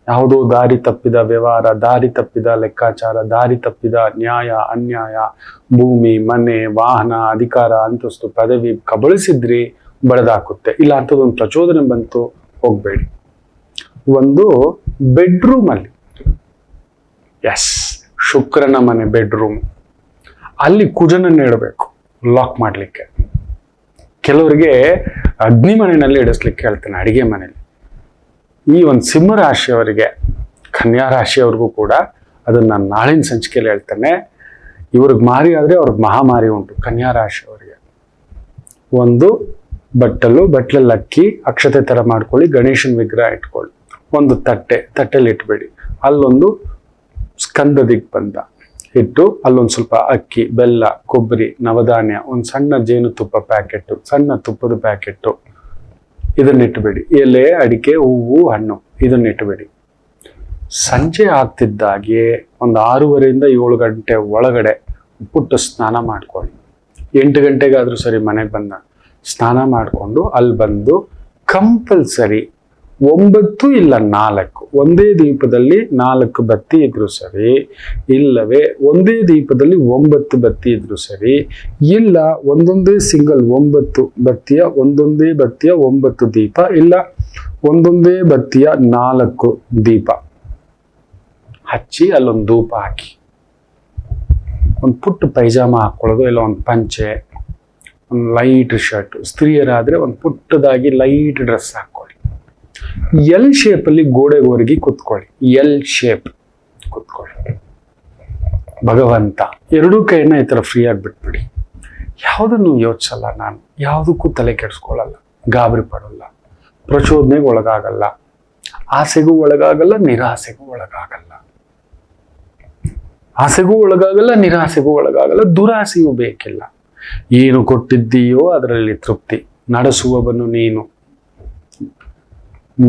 ಯಾವುದೋ ದಾರಿ ತಪ್ಪಿದ ವ್ಯವಹಾರ, ದಾರಿ ತಪ್ಪಿದ ಲೆಕ್ಕಾಚಾರ, ದಾರಿ ತಪ್ಪಿದ ನ್ಯಾಯ ಅನ್ಯಾಯ, ಭೂಮಿ ಮನೆ ವಾಹನ ಅಧಿಕಾರ ಅಂತಸ್ತು ಪದವಿ ಕಬಳಿಸಿದ್ರಿ ಬಳೆದಾಕುತ್ತೆ. ಇಲ್ಲ ಅಂಥದ್ದೊಂದು ಪ್ರಚೋದನೆ ಬಂತು, ಹೋಗ್ಬೇಡಿ. ಒಂದು ಬೆಡ್ರೂಮ್ ಅಲ್ಲಿ, ಶುಕ್ರನ ಮನೆ ಬೆಡ್ರೂಮ್ ಅಲ್ಲಿ ಕುಜನನ್ನು ಇಡಬೇಕು ಲಾಕ್ ಮಾಡ್ಲಿಕ್ಕೆ. ಕೆಲವರಿಗೆ ಅಗ್ನಿ ಮನೆಯಲ್ಲಿ ಇಡಿಸ್ಲಿಕ್ಕೆ ಹೇಳ್ತೇನೆ, ಅಡಿಗೆ ಮನೆಯಲ್ಲಿ. ಈ ಒಂದು ಸಿಂಹ ರಾಶಿಯವರಿಗೆ, ಕನ್ಯಾ ರಾಶಿಯವ್ರಿಗೂ ಕೂಡ ಅದನ್ನ ನಾನು ನಾಳಿನ ಸಂಚಿಕೆಯಲ್ಲಿ ಹೇಳ್ತೇನೆ. ಇವ್ರಿಗೆ ಮಾರಿ ಆದ್ರೆ ಅವ್ರಿಗೆ ಮಹಾಮಾರಿ ಉಂಟು. ಕನ್ಯಾ ರಾಶಿಯವರಿಗೆ ಒಂದು ಬಟ್ಲಲ್ಲಿ ಅಕ್ಕಿ ಅಕ್ಷತೆ ತರ ಮಾಡ್ಕೊಳ್ಳಿ, ಗಣೇಶನ ವಿಗ್ರಹ ಇಟ್ಕೊಳ್ಳಿ. ಒಂದು ತಟ್ಟೆಲಿ ಇಟ್ಬೇಡಿ, ಅಲ್ಲೊಂದು ಸ್ಕಂದ ದಿಗ್ಬಂಧ ಇಟ್ಟು, ಅಲ್ಲೊಂದು ಸ್ವಲ್ಪ ಅಕ್ಕಿ, ಬೆಲ್ಲ, ಕೊಬ್ಬರಿ, ನವಧಾನ್ಯ, ಒಂದು ಸಣ್ಣ ಜೇನುತುಪ್ಪ ಪ್ಯಾಕೆಟ್, ಸಣ್ಣ ತುಪ್ಪದ ಪ್ಯಾಕೆಟ್, ಇದನ್ನ ಇಟ್ಬೇಡಿ. ಎಲೆ, ಅಡಿಕೆ, ಹೂವು, ಹಣ್ಣು ಇದನ್ನ ಇಟ್ಬೇಡಿ. ಸಂಜೆ ಆಗ್ತಿದ್ದಾಗೆ ಒಂದು 6:30 7 ಗಂಟೆ ಒಳಗಡೆ ಪುಟ್ಟ ಸ್ನಾನ ಮಾಡ್ಕೊಳ್ಳಿ. 8 ಗಂಟೆಗಾದ್ರೂ ಸರಿ ಮನೆಗೆ ಬಂದ ಸ್ನಾನ ಮಾಡಿಕೊಂಡು ಅಲ್ಲಿ ಬಂದು ಕಂಪಲ್ಸರಿ 9 ಇಲ್ಲ 4 ಒಂದೇ ದೀಪದಲ್ಲಿ 4 ಬತ್ತಿ ಇದ್ರು ಸರಿ, ಇಲ್ಲವೇ ಒಂದೇ ದೀಪದಲ್ಲಿ 9 ಬತ್ತಿ ಇದ್ರು ಸರಿ, ಇಲ್ಲ ಒಂದೊಂದೇ ಸಿಂಗಲ್ 9 ಬತ್ತಿಯ ಒಂದೊಂದೇ ಬತ್ತಿಯ 9 ದೀಪ, ಇಲ್ಲ ಒಂದೊಂದೇ ಬತ್ತಿಯ 4 ದೀಪ ಹಚ್ಚಿ ಅಲ್ಲೊಂದು ಧೂಪ ಹಾಕಿ, ಒಂದು ಪುಟ್ಟ ಪೈಜಾಮ ಹಾಕೊಳ್ಳೋದು, ಇಲ್ಲ ಒಂದು ಪಂಚೆ, ಒಂದು ಲೈಟ್ ಶರ್ಟ್, ಸ್ತ್ರೀಯರಾದ್ರೆ ಒಂದು ಪುಟ್ಟದಾಗಿ ಲೈಟ್ ಡ್ರೆಸ್ ಹಾಕೊಳ್ಳಿ. ಎಲ್ ಶೇಪಲ್ಲಿ ಗೋಡೆಗೋರ್ಗಿ ಕುತ್ಕೊಳ್ಳಿ. ಎಲ್ ಶೇಪ್ ಕುತ್ಕೊಳ್ಳಿ. ಭಗವಂತ ಎರಡೂ ಕೈಯನ್ನ ಈ ತರ ಫ್ರೀ ಆಗಿ ಬಿಟ್ಬಿಡಿ. ಯಾವುದನ್ನು ಯೋಚಿಸಲ್ಲ, ನಾನು ಯಾವುದಕ್ಕೂ ತಲೆ ಕೆಡಿಸ್ಕೊಳ್ಳಲ್ಲ, ಗಾಬರಿ ಪಡಲ್ಲ, ಪ್ರಚೋದನೆಗೆ ಒಳಗಾಗಲ್ಲ, ಆಸೆಗೂ ಒಳಗಾಗಲ್ಲ, ನಿರಾಸೆಗೂ ಒಳಗಾಗಲ್ಲ. ಆಸೆಗೂ ಒಳಗಾಗಲ್ಲ, ನಿರಾಸೆಗೂ ಒಳಗಾಗಲ್ಲ, ದುರಾಸೆಯೂ ಬೇಕಿಲ್ಲ. ಏನು ಕೊಟ್ಟಿದ್ದೀಯೋ ಅದರಲ್ಲಿ ತೃಪ್ತಿ. ನಡೆಸುವವನು ನೀನು,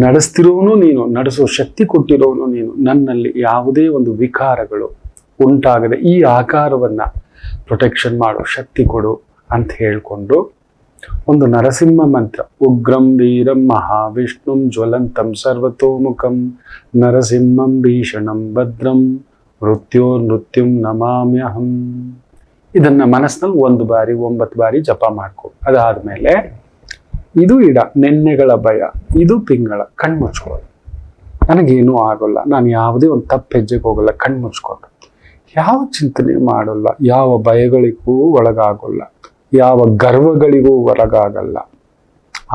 ನಡೆಸ್ತಿರೋನು ನೀನು, ನಡೆಸೋ ಶಕ್ತಿ ಕೊಟ್ಟಿರೋನು ನೀನು. ನನ್ನಲ್ಲಿ ಯಾವುದೇ ಒಂದು ವಿಕಾರಗಳು ಉಂಟಾಗದೆ ಈ ಆಕಾರವನ್ನ ಪ್ರೊಟೆಕ್ಷನ್ ಮಾಡೋ ಶಕ್ತಿ ಕೊಡು ಅಂತ ಹೇಳ್ಕೊಂಡು ಒಂದು ನರಸಿಂಹ ಮಂತ್ರ, ಉಗ್ರಂ ವೀರಂ ಮಹಾವಿಷ್ಣುಂ ಜ್ವಲಂತಂ ಸರ್ವತೋಮುಖಂ ನರಸಿಂಹಂ ಭೀಷಣಂ ಭದ್ರಂ ಮೃತ್ಯುಂ ನಮಾಮ್ಯಹಂ. ಇದನ್ನ ಮನಸ್ಸಿನಲ್ಲಿ 1 ಬಾರಿ 9 ಬಾರಿ ಜಪ ಮಾಡ್ಕೊ. ಅದಾದ್ಮೇಲೆ ಇದು ಇಡ, ನೆನ್ನೆಗಳ ಭಯ, ಇದು ಪಿಂಗಳ, ಕಣ್ಮುಚ್ಕೊಳ್ಳಿ. ನನಗೇನೂ ಆಗೋಲ್ಲ, ನಾನು ಯಾವುದೇ ಒಂದು ತಪ್ಪು ಹೆಜ್ಜೆಗೆ ಹೋಗಲ್ಲ, ಕಣ್ಮುಚ್ಕೊಂಡು ಯಾವ ಚಿಂತನೆ ಮಾಡೋಲ್ಲ, ಯಾವ ಭಯಗಳಿಗೂ ಒಳಗಾಗೋಲ್ಲ, ಯಾವ ಗರ್ವಗಳಿಗೂ ಒಳಗಾಗಲ್ಲ.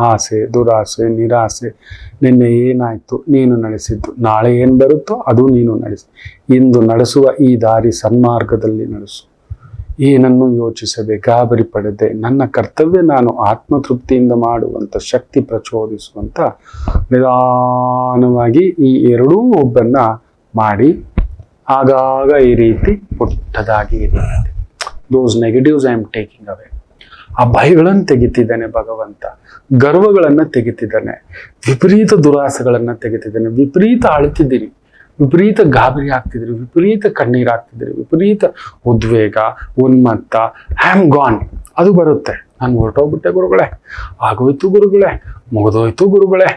ಆಸೆ, ದುರಾಸೆ, ನಿರಾಸೆ, ನಿನ್ನೆ ಏನಾಯ್ತು ನೀನು ನಡೆಸಿದ್ದು, ನಾಳೆ ಏನು ಬರುತ್ತೋ ಅದು ನೀನು ನಡೆಸಿ. ಇಂದು ನಡೆಸುವ ಈ ದಾರಿ ಸನ್ಮಾರ್ಗದಲ್ಲಿ ನಡೆಸು. ಏನನ್ನು ಯೋಚಿಸದೆ, ಗಾಬರಿ ಪಡದೆ, ನನ್ನ ಕರ್ತವ್ಯ ನಾನು ಆತ್ಮತೃಪ್ತಿಯಿಂದ ಮಾಡುವಂತ ಶಕ್ತಿ ಪ್ರಚೋದಿಸುವಂತ ನಿಧಾನವಾಗಿ ಈ ಎರಡೂ ಒಬ್ಬನ್ನ ಮಾಡಿ ಆಗಾಗ ಈ ರೀತಿ ಪುಟ್ಟದಾಗಿ ದೋಸ್ ನೆಗೆಟಿವ್ಸ್ ಐ ಆಮ್ ಟೇಕಿಂಗ್ ಅವೇ. ಆ ಭಯಗಳನ್ನು ತೆಗಿತಿದ್ದಾನೆ ಭಗವಂತ, ಗರ್ವಗಳನ್ನ ತೆಗಿತಿದ್ದಾನೆ, ವಿಪರೀತ ದುರಾಸೆಗಳನ್ನ ತೆಗಿತಿದ್ದಾನೆ. ವಿಪರೀತ ಅಳ್ತಿದ್ದೀರಿ, ವಿಪರೀತ ಗಾಬರಿ ಆಗ್ತಿದ್ರಿ, ವಿಪರೀತ ಕಣ್ಣೀರಾಗ್ತಿದ್ರಿ, ವಿಪರೀತ ಉದ್ವೇಗ, ಉನ್ಮತ್ತ, ಹ್ಯಾಮ್ ಗಾನ್ ಅದು ಬರುತ್ತೆ. ನಾನು ಹೊರಟೋಗ್ಬಿಟ್ಟೆ ಗುರುಗಳೇ, ಆಗೋಯ್ತು ಗುರುಗಳೇ, ಮುಗಿದೋಯ್ತು ಗುರುಗಳೇ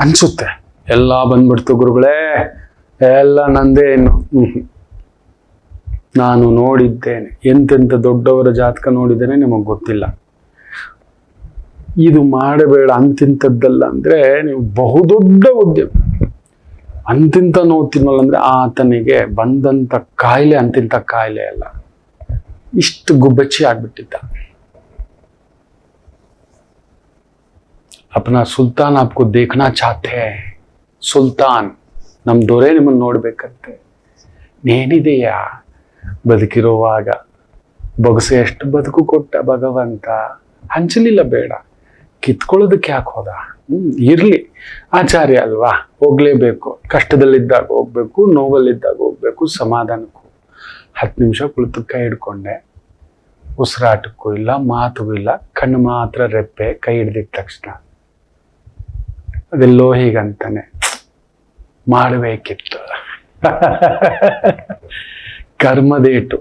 ಅನ್ಸುತ್ತೆ. ಎಲ್ಲ ಬಂದ್ಬಿಡ್ತು ಗುರುಗಳೇ, ಎಲ್ಲ ನಂದೇ ಇನ್ನು. ನಾನು ನೋಡಿದ್ದೇನೆ, ಎಂತೆಂಥ ದೊಡ್ಡವರ ಜಾತಕ ನೋಡಿದ್ದೇನೆ, ನಿಮಗೆ ಗೊತ್ತಿಲ್ಲ. ಇದು ಮಾಡಬೇಡ ಅಂತಿಂಥದ್ದಲ್ಲ ಅಂದ್ರೆ ನೀವು ಬಹುದೊಡ್ಡ ಉದ್ಯಮ. ಅಂತಿಂತ ನೋವು ತಿನ್ನಲ್ಲ ಅಂದ್ರೆ ಆತನಿಗೆ ಬಂದಂತ ಕಾಯಿಲೆ ಅಂತಿಂತ ಕಾಯಿಲೆ ಅಲ್ಲ, ಇಷ್ಟು ಗುಬ್ಬಚ್ಚಿ ಆಗ್ಬಿಟ್ಟಿದ್ದ. अपना सुल्तान आपको देखना चाहते हैं, ಸುಲ್ತಾನ್ ನಮ್ ದೊರೆ ನಿಮ್ಮನ್ನು ನೋಡ್ಬೇಕಂತೆ. ಏನಿದೆಯಾ ಬದುಕಿರುವಾಗ ಬೊಗಸೆ ಎಷ್ಟು ಬದುಕು ಕೊಟ್ಟ ಭಗವಂತ, ಹಂಚಲಿಲ್ಲ ಬೇಡ, ಕಿತ್ಕೊಳ್ಳೋದಕ್ಕೆ ಯಾಕೆ ಹೋದ? ಇರ್ಲಿ, ಆಚಾರ್ಯ ಅಲ್ವಾ, ಹೋಗ್ಲೇಬೇಕು. ಕಷ್ಟದಲ್ಲಿದ್ದಾಗ ಹೋಗ್ಬೇಕು, ನೋವಲ್ಲಿದ್ದಾಗ ಹೋಗ್ಬೇಕು, ಸಮಾಧಾನಕ್ಕೂ. 10 ನಿಮಿಷ ಕುಳಿತು ಕೈ ಹಿಡ್ಕೊಂಡೆ, ಉಸಿರಾಟಕ್ಕೂ ಇಲ್ಲ, ಮಾತುಗೂ ಇಲ್ಲ, ಕಣ್ಣು ಮಾತ್ರ ರೆಪ್ಪೆ, ಕೈ ಹಿಡ್ದಿದ ತಕ್ಷಣ ಅದೆಲ್ಲೋ ಹೀಗಂತಾನೆ, ಮಾಡಬೇಕಿತ್ತು. ಕರ್ಮದೇಟು.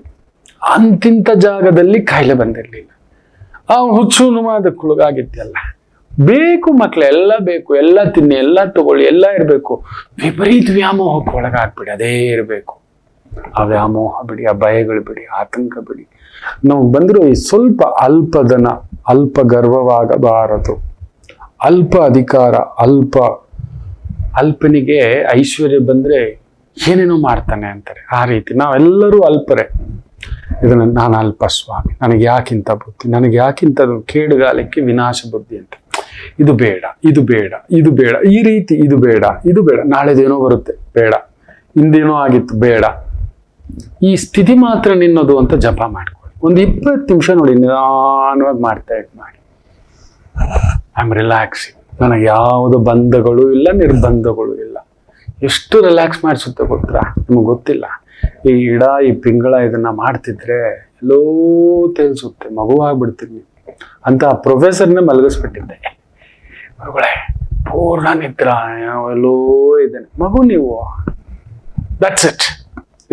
ಅಂತಿಂತ ಜಾಗದಲ್ಲಿ ಕಾಯಿಲೆ ಬಂದಿರ್ಲಿಲ್ಲ. ಆ ಹುಚ್ಚುನುವಾದಕ್ಕೊಳಗಾಗಿದ್ದೆಲ್ಲ. ಬೇಕು ಮಕ್ಳು, ಎಲ್ಲ ಬೇಕು, ಎಲ್ಲ ತಿನ್ನಿ, ಎಲ್ಲ ತಗೊಳ್ಳಿ, ಎಲ್ಲ ಇರಬೇಕು. ವಿಪರೀತ ವ್ಯಾಮೋಹಕ್ಕೆ ಒಳಗಾಗ್ಬಿಡಿ, ಅದೇ ಇರಬೇಕು. ಆ ವ್ಯಾಮೋಹ ಬಿಡಿ, ಆ ಭಯಗಳು ಬಿಡಿ, ಆತಂಕ ಬಿಡಿ. ನಾವು ಬಂದಿರೋ ಈ ಸ್ವಲ್ಪ ಅಲ್ಪದನ, ಅಲ್ಪ ಗರ್ವವಾಗಬಾರದು. ಅಲ್ಪ ಅಧಿಕಾರ, ಅಲ್ಪನಿಗೆ ಐಶ್ವರ್ಯ ಬಂದ್ರೆ ಏನೇನೋ ಮಾಡ್ತಾನೆ ಅಂತಾರೆ. ಆ ರೀತಿ ನಾವೆಲ್ಲರೂ ಅಲ್ಪರೇ. ಇದನ್ನ ನಾನು ಅಲ್ಪ ಸ್ವಾಮಿ, ನನಗೆ ಯಾಕಿಂತ ಬುದ್ಧಿ, ನನಗೆ ಯಾಕಿಂತ ಕೇಡುಗಾಲಕ್ಕೆ ವಿನಾಶ ಬುದ್ಧಿ ಅಂತ. ಇದು ಬೇಡ, ಇದು ಬೇಡ, ಇದು ಬೇಡ, ಈ ರೀತಿ ಇದು ಬೇಡ, ಇದು ಬೇಡ, ನಾಳೆದೇನೋ ಬರುತ್ತೆ ಬೇಡ, ಇಂದೇನೋ ಆಗಿತ್ತು ಬೇಡ. ಈ ಸ್ಥಿತಿ ಮಾತ್ರ ನಿನ್ನದು ಅಂತ ಜಪ ಮಾಡ್ಕೊಳ್ಳಿ. ಒಂದು 20 ನಿಮಿಷ ನೋಡಿ, ನಿಧಾನವಾಗಿ ಮಾಡ್ತಾ ಮಾಡಿ. I am relaxing. ನನಗೆ ಯಾವುದು ಬಂಧಗಳು ಇಲ್ಲ, ನಿರ್ಬಂಧಗಳು ಇಲ್ಲ. ಎಷ್ಟು ರಿಲ್ಯಾಕ್ಸ್ ಮಾಡಿಸುತ್ತೆ ಗೊತ್ತಾ? ನಿಮಗೆ ಗೊತ್ತಿಲ್ಲ. ಈ ಈ ಪಿಂಗಳ ಇದನ್ನ ಮಾಡ್ತಿದ್ರೆ ಎಲ್ಲೋ ತೇಲ್ಸುತ್ತೆ, ಮಗುವಾಗ್ಬಿಡ್ತೀನಿ ಅಂತ ಆ ಪ್ರೊಫೆಸರ್ನೇ ಮಲಗಿಸ್ಬಿಟ್ಟಿದ್ದೆ. ಮಗುಗಳೇ ಪೂರ್ಣ ನಿದ್ರ, ಎಲ್ಲೋ ಇದ್ದೇನೆ, ಮಗು ನೀವು ದಟ್ಸ್ ಇಟ್.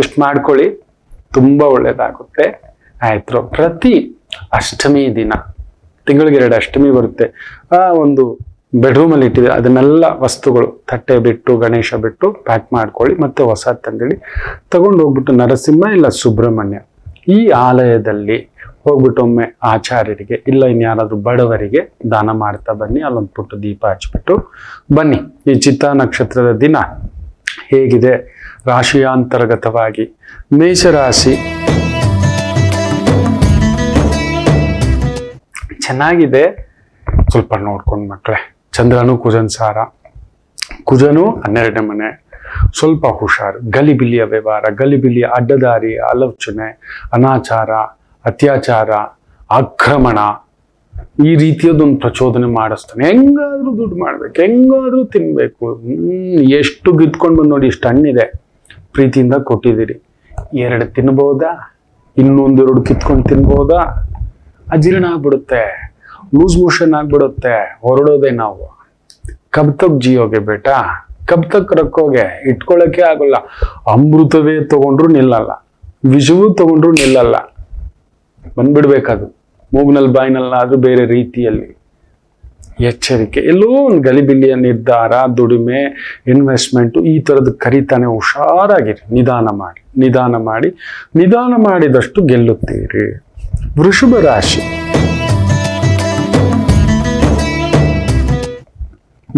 ಇಷ್ಟು ಮಾಡ್ಕೊಳ್ಳಿ, ತುಂಬಾ ಒಳ್ಳೇದಾಗುತ್ತೆ. ಆಯ್ತು. ಪ್ರತಿ ಅಷ್ಟಮಿ ದಿನ, ತಿಂಗಳಿಗೆ 2 ಅಷ್ಟಮಿ ಬರುತ್ತೆ, ಒಂದು ಬೆಡ್ರೂಮಲ್ಲಿ ಇಟ್ಟಿದೆ, ಅದನ್ನೆಲ್ಲ ವಸ್ತುಗಳು, ತಟ್ಟೆ ಬಿಟ್ಟು, ಗಣೇಶ ಬಿಟ್ಟು ಪ್ಯಾಕ್ ಮಾಡ್ಕೊಳ್ಳಿ. ಮತ್ತೆ ಹೊಸ ತಂದೇಳಿ ತಗೊಂಡು ಹೋಗ್ಬಿಟ್ಟು ನರಸಿಂಹ ಇಲ್ಲ ಸುಬ್ರಹ್ಮಣ್ಯ ಈ ಆಲಯದಲ್ಲಿ ಹೋಗ್ಬಿಟ್ಟು ಒಮ್ಮೆ ಆಚಾರ್ಯರಿಗೆ ಇಲ್ಲ ಇನ್ಯಾರಾದ್ರೂ ಬಡವರಿಗೆ ದಾನ ಮಾಡ್ತಾ ಬನ್ನಿ. ಅಲ್ಲೊಂದು ಪುಟ್ಟ ದೀಪ ಹಚ್ಬಿಟ್ಟು ಬನ್ನಿ. ಈ ಚಿತ್ತಾ ನಕ್ಷತ್ರದ ದಿನ ಹೇಗಿದೆ ರಾಶಿಯಾಂತರ್ಗತವಾಗಿ ಮೇಷರಾಶಿ ಚೆನ್ನಾಗಿದೆ. ಸ್ವಲ್ಪ ನೋಡ್ಕೊಂಡು ಮಕ್ಕಳೇ. ಚಂದ್ರನು ಕುಜನ್ ಸಾರ, ಕುಜನು 12ನೇ ಮನೆ, ಸ್ವಲ್ಪ ಹುಷಾರು. ಗಲಿಬಿಲಿಯ ವ್ಯವಹಾರ, ಗಲಿಬಿಲಿಯ ಅಡ್ಡದಾರಿ, ಆಲೋಚನೆ, ಅನಾಚಾರ, ಅತ್ಯಾಚಾರ, ಆಕ್ರಮಣ, ಈ ರೀತಿಯದೊಂದು ಪ್ರಚೋದನೆ ಮಾಡಿಸ್ತಾನೆ. ಹೆಂಗಾದ್ರೂ ದುಡ್ಡು ಮಾಡ್ಬೇಕು, ಹೆಂಗಾದ್ರೂ ತಿನ್ಬೇಕು. ಎಷ್ಟು ಗಿದ್ಕೊಂಡು ಬಂದು ನೋಡಿ, ಇಷ್ಟು ಹಣ್ಣಿದೆ, ಪ್ರೀತಿಯಿಂದ ಕೊಟ್ಟಿದ್ದೀರಿ, 2 ತಿನ್ಬೋದಾ, ಇನ್ನೊಂದೆರಡು ಕಿತ್ಕೊಂಡು ತಿನ್ಬೋದಾ? ಅಜೀರ್ಣ ಆಗ್ಬಿಡುತ್ತೆ, ಲೂಸ್ ಮೋಷನ್ ಆಗ್ಬಿಡುತ್ತೆ, ಹೊರಡೋದೆ ನಾವು. ಕಬ್ ತಕ್ ಜಿಯೋಗೆ ಬೇಟಾ, ಕಬ್ ತಕ್ ರಕ್ಕೋಗೆ, ಇಟ್ಕೊಳ್ಳೋಕೆ ಆಗೋಲ್ಲ. ಅಮೃತವೇ ತಗೊಂಡ್ರು ನಿಲ್ಲಲ್ಲ, ವಿಷವೂ ತಗೊಂಡ್ರು ನಿಲ್ಲಲ್ಲ, ಬಂದ್ಬಿಡ್ಬೇಕದು. ಮೂಗ್ನಲ್ಲಿ ಬಾಯಿನಲ್ಲಾದ್ರೂ ಬೇರೆ ರೀತಿಯಲ್ಲಿ. ಎಚ್ಚರಿಕೆ. ಎಲ್ಲೋ ಒಂದು ಗಲಿಬಿಲಿಯ ನಿರ್ಧಾರ, ದುಡಿಮೆ, ಇನ್ವೆಸ್ಟ್ಮೆಂಟು ಈ ಥರದ್ದು ಕರಿತಾನೆ. ಹುಷಾರಾಗಿರಿ, ನಿಧಾನ ಮಾಡಿದಷ್ಟು ಗೆಲ್ಲುತ್ತೀರಿ. ವೃಷಭ ರಾಶಿ,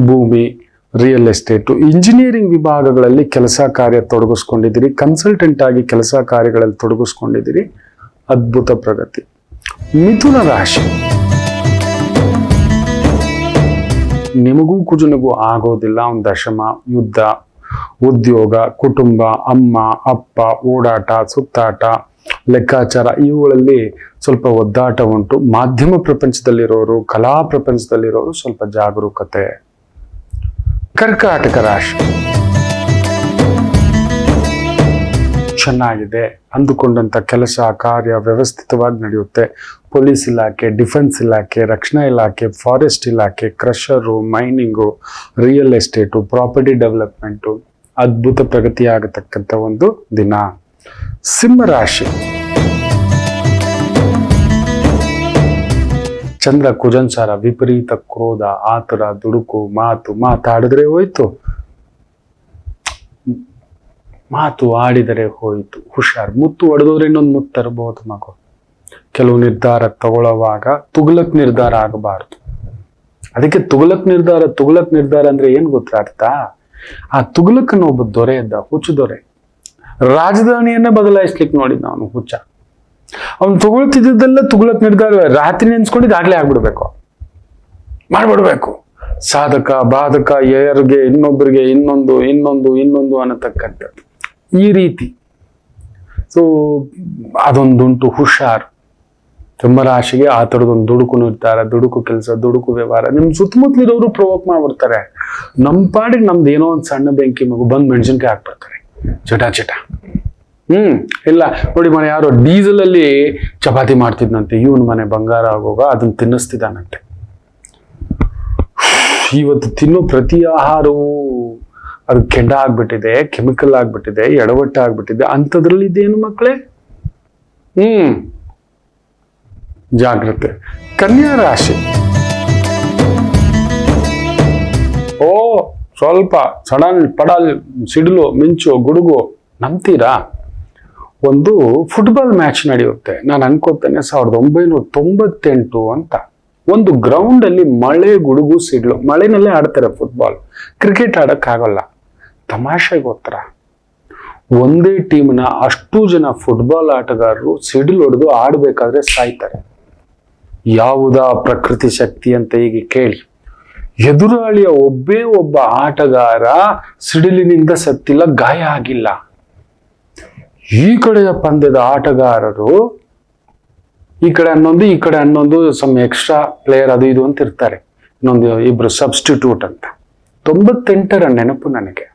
ಭೂಮಿ, ರಿಯಲ್ ಎಸ್ಟೇಟು, ಇಂಜಿನಿಯರಿಂಗ್ ವಿಭಾಗಗಳಲ್ಲಿ ಕೆಲಸ ಕಾರ್ಯ ತೊಡಗಿಸ್ಕೊಂಡಿದ್ದೀರಿ, ಕನ್ಸಲ್ಟೆಂಟ್ ಆಗಿ ಕೆಲಸ ಕಾರ್ಯಗಳಲ್ಲಿ ತೊಡಗಿಸ್ಕೊಂಡಿದ್ದೀರಿ, ಅದ್ಭುತ ಪ್ರಗತಿ. ಮಿಥುನ ರಾಶಿ, ನಿಮಗೂ ಕುಜನಿಗೂ ಆಗೋದಿಲ್ಲ. ಒಂದು ದಶಮ, ಯುದ್ಧ, ಉದ್ಯೋಗ, ಕುಟುಂಬ, ಅಮ್ಮ ಅಪ್ಪ, ಓಡಾಟ, ಸುತ್ತಾಟ, ಲೆಕ್ಕಾಚಾರ, ಇವುಗಳಲ್ಲಿ ಸ್ವಲ್ಪ ಒದ್ದಾಟ ಉಂಟು. ಮಾಧ್ಯಮ ಪ್ರಪಂಚದಲ್ಲಿರೋರು, ಕಲಾ ಪ್ರಪಂಚದಲ್ಲಿರೋರು ಸ್ವಲ್ಪ ಜಾಗರೂಕತೆ. ಕರ್ಕಾಟಕ ರಾಶಿ, ಚೆನ್ನಾಗಿದೆ. ಅಂದುಕೊಂಡಂತ ಕೆಲಸ ಕಾರ್ಯ ವ್ಯವಸ್ಥಿತವಾಗಿ ನಡೆಯುತ್ತೆ. ಪೊಲೀಸ್ ಇಲಾಖೆ, ಡಿಫೆನ್ಸ್ ಇಲಾಖೆ, ರಕ್ಷಣಾ ಇಲಾಖೆ, ಫಾರೆಸ್ಟ್ ಇಲಾಖೆ, crusher, mining, real estate, property development, ಅದ್ಭುತ ಪ್ರಗತಿ ಆಗತಕ್ಕಂಥ ಒಂದು ದಿನ. ಸಿಂಹರಾಶಿ, ಚಂದ್ರ ಕುಜಂಚಾರ, ವಿಪರೀತ ಕ್ರೋಧ, ಆತುರ, ದುಡುಕು, ಮಾತಾಡಿದ್ರೆ ಹೋಯ್ತು, ಮಾತು ಆಡಿದರೆ ಹೋಯಿತು. ಹುಷಾರ್. ಮುತ್ತು ಹೊಡೆದವ್ರೆ ಇನ್ನೊಂದು ಮುತ್ತು ತರಬಹುದು ಮಗು. ಕೆಲವು ನಿರ್ಧಾರ ತಗೊಳ್ಳುವಾಗ ತುಗ್ಲಕ್ ನಿರ್ಧಾರ ಆಗಬಾರ್ದು. ಅದಕ್ಕೆ ತುಗ್ಲಕ್ ನಿರ್ಧಾರ ಅಂದ್ರೆ ಏನ್ ಗೊತ್ತಾ ಅರ್ಥ? ಆ ತುಗ್ಲಕ್ಕನ ಒಬ್ಬ ದೊರೆ ಇದ್ದ, ಹುಚ್ಚು ದೊರೆ. ರಾಜಧಾನಿಯನ್ನ ಬದಲಾಯಿಸ್ಲಿಕ್ಕೆ ನೋಡಿದ್ದ ಅವನು ಹುಚ್ಚ. ಅವನು ತಗೊಳ್ತಿದ್ದೆಲ್ಲ ತುಗ್ಲಕ್ ನಿರ್ಧಾರ. ರಾತ್ರಿ ನೆನ್ಸ್ಕೊಂಡಿದ್ದು ಆಗ್ಲೇ ಆಗ್ಬಿಡ್ಬೇಕು, ಮಾಡ್ಬಿಡ್ಬೇಕು. ಸಾಧಕ ಬಾಧಕ, ಯಾರಿಗೆ ಇನ್ನೊಬ್ಬರಿಗೆ ಇನ್ನೊಂದು ಅನ್ನತಕ್ಕಂಥದ್ದು ಈ ರೀತಿ. ಸೊ ಅದೊಂದುಂಟು. ಹುಷಾರ್. ಸಿಂಹರಾಶಿಗೆ ಆ ಥರದೊಂದು ದುಡುಕು ನಿರ್ಧಾರ, ದುಡುಕು ಕೆಲಸ, ದುಡುಕು ವ್ಯವಹಾರ. ನಿಮ್ ಸುತ್ತಮುತ್ತಲಿರೋರು ಪ್ರವೋಕ್ ಮಾಡ್ಬಿಡ್ತಾರೆ. ನಮ್ಮ ಪಾಡಿಗೆ ನಮ್ದು ಏನೋ ಒಂದು ಸಣ್ಣ ಬೆಂಕಿ ಮಗು ಬಂದು ಮೆಣಸಿನ್ಕಾಯಿ ಹಾಕ್ಬಿಡ್ತಾರೆ, ಚಟ. ಇಲ್ಲ ನೋಡಿ, ಮನೆ ಯಾರೋ ಡೀಸೆಲ್ ಅಲ್ಲಿ ಚಪಾತಿ ಮಾಡ್ತಿದ್ನಂತೆ, ಇವನ್ ಮನೆ ಬಂಗಾರ ಆಗೋಗ ಅದನ್ನ ತಿನ್ನಿಸ್ತಿದ್ದಾನಂತೆ. ಇವತ್ತು ತಿನ್ನೋ ಪ್ರತಿ ಆಹಾರವು ಅದು ಕೆಂಡ ಆಗ್ಬಿಟ್ಟಿದೆ, ಕೆಮಿಕಲ್ ಆಗ್ಬಿಟ್ಟಿದೆ, ಎಡವಟ್ಟ ಆಗ್ಬಿಟ್ಟಿದೆ. ಅಂಥದ್ರಲ್ಲಿ ಇದೇನು ಮಕ್ಕಳೇ? ಜಾಗ್ರತೆ. ಕನ್ಯಾ ರಾಶಿ, ಸ್ವಲ್ಪ ಸಡನ್ ಪಡಲ್, ಸಿಡಿಲು, ಮಿಂಚು, ಗುಡುಗು. ನಂಬ್ತೀರಾ? ಒಂದು ಫುಟ್ಬಾಲ್ ಮ್ಯಾಚ್ ನಡೆಯುತ್ತೆ. ನಾನು ಅನ್ಕೋತೇನೆ 1998 ಅಂತ. ಒಂದು ಗ್ರೌಂಡ್ ಅಲ್ಲಿ ಮಳೆ, ಗುಡುಗು, ಸಿಡ್ಲು. ಮಳೆನಲ್ಲೇ ಆಡ್ತಾರೆ ಫುಟ್ಬಾಲ್. ಕ್ರಿಕೆಟ್ ಆಡಕ್ ಆಗಲ್ಲ. ತಮಾಷೆಗೋತ್ರ ಒಂದೇ ಟೀಮ್ನ ಅಷ್ಟು ಜನ ಫುಟ್ಬಾಲ್ ಆಟಗಾರರು ಸಿಡಿಲು ಹೊಡೆದು ಆಡ್ಬೇಕಾದ್ರೆ ಸಾಯ್ತಾರೆ. ಯಾವುದಾ ಪ್ರಕೃತಿ ಶಕ್ತಿ ಅಂತ ಈಗ ಕೇಳಿ. ಎದುರಾಳಿಯ ಒಬ್ಬ ಆಟಗಾರ ಸಿಡಿಲಿನಿಂದ ಸತ್ತಿಲ್ಲ, ಗಾಯ ಆಗಿಲ್ಲ. ಈ ಕಡೆಯ ಪಂದ್ಯದ ಆಟಗಾರರು ಈ ಕಡೆ ಹನ್ನೊಂದು ಸಮ್ ಎಕ್ಸ್ಟ್ರಾ ಪ್ಲೇಯರ್ ಅದು ಇದು ಅಂತ ಇರ್ತಾರೆ, ಇನ್ನೊಂದು ಇಬ್ರು ಸಬ್ಸ್ಟಿಟ್ಯೂಟ್ ಅಂತ. 98ರ ನೆನಪು ನನಗೆ.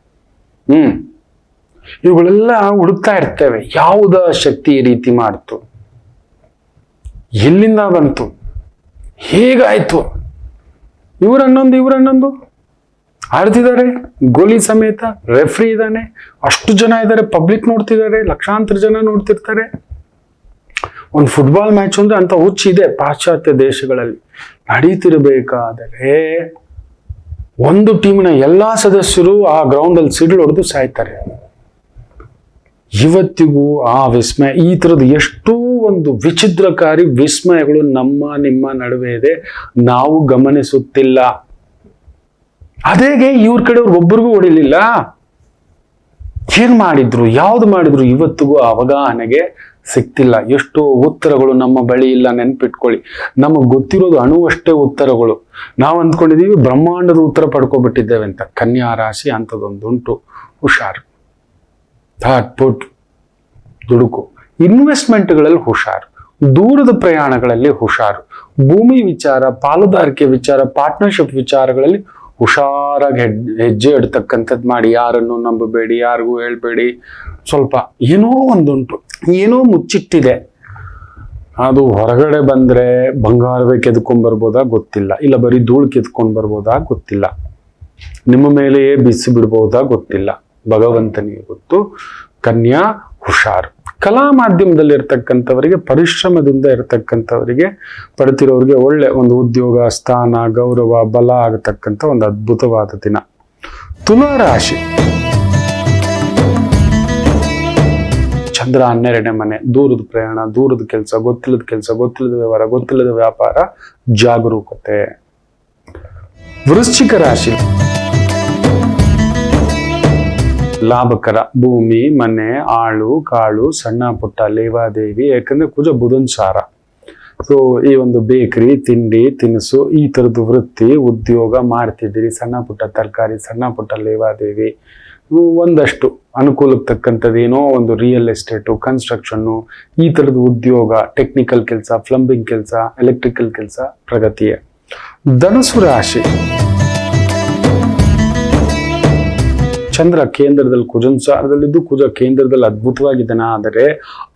ಇವುಗಳೆಲ್ಲ ಹುಡುಕ್ತಾ ಇರ್ತೇವೆ. ಯಾವುದ ಶಕ್ತಿ ಈ ರೀತಿ ಮಾಡ್ತು, ಎಲ್ಲಿಂದ ಬಂತು, ಹೇಗಾಯ್ತು? ಇವ್ರನ್ನೊಂದು ಆಡ್ತಿದ್ದಾರೆ, ಗೋಲಿ ಸಮೇತ. ರೆಫ್ರಿ ಇದ್ದಾನೆ, ಅಷ್ಟು ಜನ ಇದ್ದಾರೆ, ಪಬ್ಲಿಕ್ ನೋಡ್ತಿದ್ದಾರೆ, ಲಕ್ಷಾಂತರ ಜನ ನೋಡ್ತಿರ್ತಾರೆ. ಒಂದು ಫುಟ್ಬಾಲ್ ಮ್ಯಾಚ್ ಅಂದ್ರೆ ಅಂತ ಹುಚ್ಚಿದೆ ಪಾಶ್ಚಾತ್ಯ ದೇಶಗಳಲ್ಲಿ. ನಡೀತಿರ್ಬೇಕಾದರೆ ಒಂದು ಟೀಮಿನ ಎಲ್ಲಾ ಸದಸ್ಯರು ಆ ಗ್ರೌಂಡ್ ಅಲ್ಲಿ ಸಿಡಿಲು ಹೊಡೆದು ಸಾಯ್ತಾರೆ. ಇವತ್ತಿಗೂ ಆ ವಿಸ್ಮಯ, ಈ ತರದ ಎಷ್ಟೋ ಒಂದು ವಿಚಿತ್ರಕಾರಿ ವಿಸ್ಮಯಗಳು ನಿಮ್ಮ ನಡುವೆ ಇದೆ, ನಾವು ಗಮನಿಸುತ್ತಿಲ್ಲ. ಅದೇಗೆ ಇವ್ರ ಕಡೆಯವ್ರು ಒಬ್ಬರಿಗೂ ಹೊಡಿಲಿಲ್ಲ. ಏನ್ ಮಾಡಿದ್ರು, ಯಾವ್ದು ಮಾಡಿದ್ರು, ಇವತ್ತಿಗೂ ಅವಗಾಹನೆಗೆ ಸಿಕ್ತಿಲ್ಲ. ಎಷ್ಟೋ ಉತ್ತರಗಳು ನಮ್ಮ ಬಳಿ ಇಲ್ಲ. ನೆನ್ಪಿಟ್ಕೊಳ್ಳಿ, ನಮಗ್ ಗೊತ್ತಿರೋದು ಅಣುವಷ್ಟೇ ಉತ್ತರಗಳು. ನಾವು ಅಂದ್ಕೊಂಡಿದೀವಿ ಬ್ರಹ್ಮಾಂಡದ ಉತ್ತರ ಪಡ್ಕೊಬಿಟ್ಟಿದ್ದೇವೆ ಅಂತ. ಕನ್ಯಾ ರಾಶಿ ಅಂಥದ್ದೊಂದುಂಟು. ಹುಷಾರು. ಥಾಟ್ ಪುಟ್, ದುಡುಕು. ಇನ್ವೆಸ್ಟ್ಮೆಂಟ್ಗಳಲ್ಲಿ ಹುಷಾರು. ದೂರದ ಪ್ರಯಾಣಗಳಲ್ಲಿ ಹುಷಾರು. ಭೂಮಿ ವಿಚಾರ, ಪಾಲುದಾರಿಕೆ ವಿಚಾರ, ಪಾರ್ಟ್ನರ್ಶಿಪ್ ವಿಚಾರಗಳಲ್ಲಿ ಹುಷಾರಾಗಿ ಹೆಜ್ಜೆ ಇಡ್ತಕ್ಕಂಥದ್ದು ಮಾಡಿ. ಯಾರನ್ನು ನಂಬಬೇಡಿ, ಯಾರಿಗೂ ಹೇಳ್ಬೇಡಿ. ಸ್ವಲ್ಪ ಏನೋ ಒಂದುಂಟು, ಏನೋ ಮುಚ್ಚಿಟ್ಟಿದೆ. ಅದು ಹೊರಗಡೆ ಬಂದ್ರೆ ಬಂಗಾರವೇ ಕೆದ್ಕೊಂಡ್ ಬರ್ಬೋದಾ ಗೊತ್ತಿಲ್ಲ, ಇಲ್ಲ ಬರೀ ಧೂಳು ಕೆದ್ಕೊಂಡ್ ಬರ್ಬೋದಾ ಗೊತ್ತಿಲ್ಲ, ನಿಮ್ಮ ಮೇಲೆಯೇ ಬಿಸಿ ಬಿಡ್ಬೋದಾ ಗೊತ್ತಿಲ್ಲ. ಭಗವಂತನಿಗೆ ಗೊತ್ತು. ಕನ್ಯಾ ಹುಷಾರು. ಕಲಾ ಮಾಧ್ಯಮದಲ್ಲಿ ಇರ್ತಕ್ಕಂಥವರಿಗೆ, ಪರಿಶ್ರಮದಿಂದ ಇರತಕ್ಕಂಥವರಿಗೆ, ಪಡ್ತಿರೋರಿಗೆ ಒಳ್ಳೆ ಒಂದು ಉದ್ಯೋಗ, ಸ್ಥಾನ, ಗೌರವ, ಬಲ ಆಗತಕ್ಕಂಥ ಒಂದು ಅದ್ಭುತವಾದ ದಿನ. ತುಲಾ ರಾಶಿ, ಚಂದ್ರ 12ನೇ ಮನೆ. ದೂರದ ಪ್ರಯಾಣ, ದೂರದ ಕೆಲಸ, ಗೊತ್ತಿಲ್ಲದ ವ್ಯವಹಾರ, ಗೊತ್ತಿಲ್ಲದ ವ್ಯಾಪಾರ, ಜಾಗರೂಕತೆ. ವೃಶ್ಚಿಕ ರಾಶಿ, ಲಾಭಕರ. ಭೂಮಿ, ಮನೆ, ಆಳು ಕಾಳು, ಸಣ್ಣ ಪುಟ್ಟ ಲೇವಾದೇವಿ. ಯಾಕಂದ್ರೆ ಕುಜ ಬುಧನ್ ಸಾರ. ಸೊ ಈ ಒಂದು ಬೇಕರಿ, ತಿಂಡಿ ತಿನಿಸು, ಈ ತರದ್ದು ವೃತ್ತಿ ಉದ್ಯೋಗ ಮಾಡ್ತಿದ್ದೀರಿ, ಸಣ್ಣ ಪುಟ್ಟ ತರಕಾರಿ, ಸಣ್ಣ ಪುಟ್ಟ ಲೇವಾದೇವಿ, ಒಂದಷ್ಟು ಅನುಕೂಲಕ್ಕೆ ತಕ್ಕಂಥದ್ದು ಏನೋ ಒಂದು ರಿಯಲ್ ಎಸ್ಟೇಟು, ಕನ್ಸ್ಟ್ರಕ್ಷನ್ನು, ಈ ತರದ ಉದ್ಯೋಗ, ಟೆಕ್ನಿಕಲ್ ಕೆಲಸ, ಪ್ಲಂಬಿಂಗ್ ಕೆಲಸ, ಎಲೆಕ್ಟ್ರಿಕಲ್ ಕೆಲಸ, ಪ್ರಗತಿಯೇ. ಧನುಸು ರಾಶಿ, ಚಂದ್ರ ಕೇಂದ್ರದಲ್ಲಿ ಕುಜನ್ ಸಾರದಲ್ಲಿದ್ದು, ಕುಜ ಕೇಂದ್ರದಲ್ಲಿ ಅದ್ಭುತವಾಗಿದ್ದಾನೆ. ಆದರೆ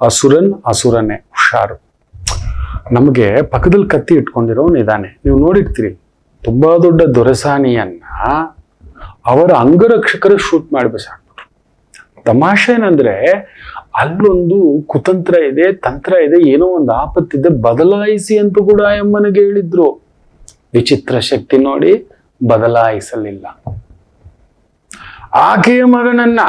ಅಸುರನೇ, ಹುಷಾರು. ನಮಗೆ ಪಕ್ಕದಲ್ಲಿ ಕತ್ತಿ ಇಟ್ಕೊಂಡಿರೋನು ಇದ್ದಾನೆ. ನೀವು ನೋಡಿರ್ತೀರಿ, ತುಂಬಾ ದೊಡ್ಡ ದೊರೆಸಾನಿಯನ್ನ ಅವರ ಅಂಗರಕ್ಷಕರು ಶೂಟ್ ಮಾಡಿ ಬಿಸಾಕ್ಬಿಟ್ರು. ತಮಾಷೆ ಏನಂದ್ರೆ ಅಲ್ಲೊಂದು ಕುತಂತ್ರ ಇದೆ, ತಂತ್ರ ಇದೆ, ಏನೋ ಒಂದು ಆಪತ್ತಿದೆ, ಬದಲಾಯಿಸಿ ಅಂತ ಕೂಡ ಅಮ್ಮನಿಗೆ ಹೇಳಿದ್ರು. ವಿಚಿತ್ರ ಶಕ್ತಿ ನೋಡಿ, ಬದಲಾಯಿಸಲಿಲ್ಲ. ಆಕೆಯ ಮಗನನ್ನ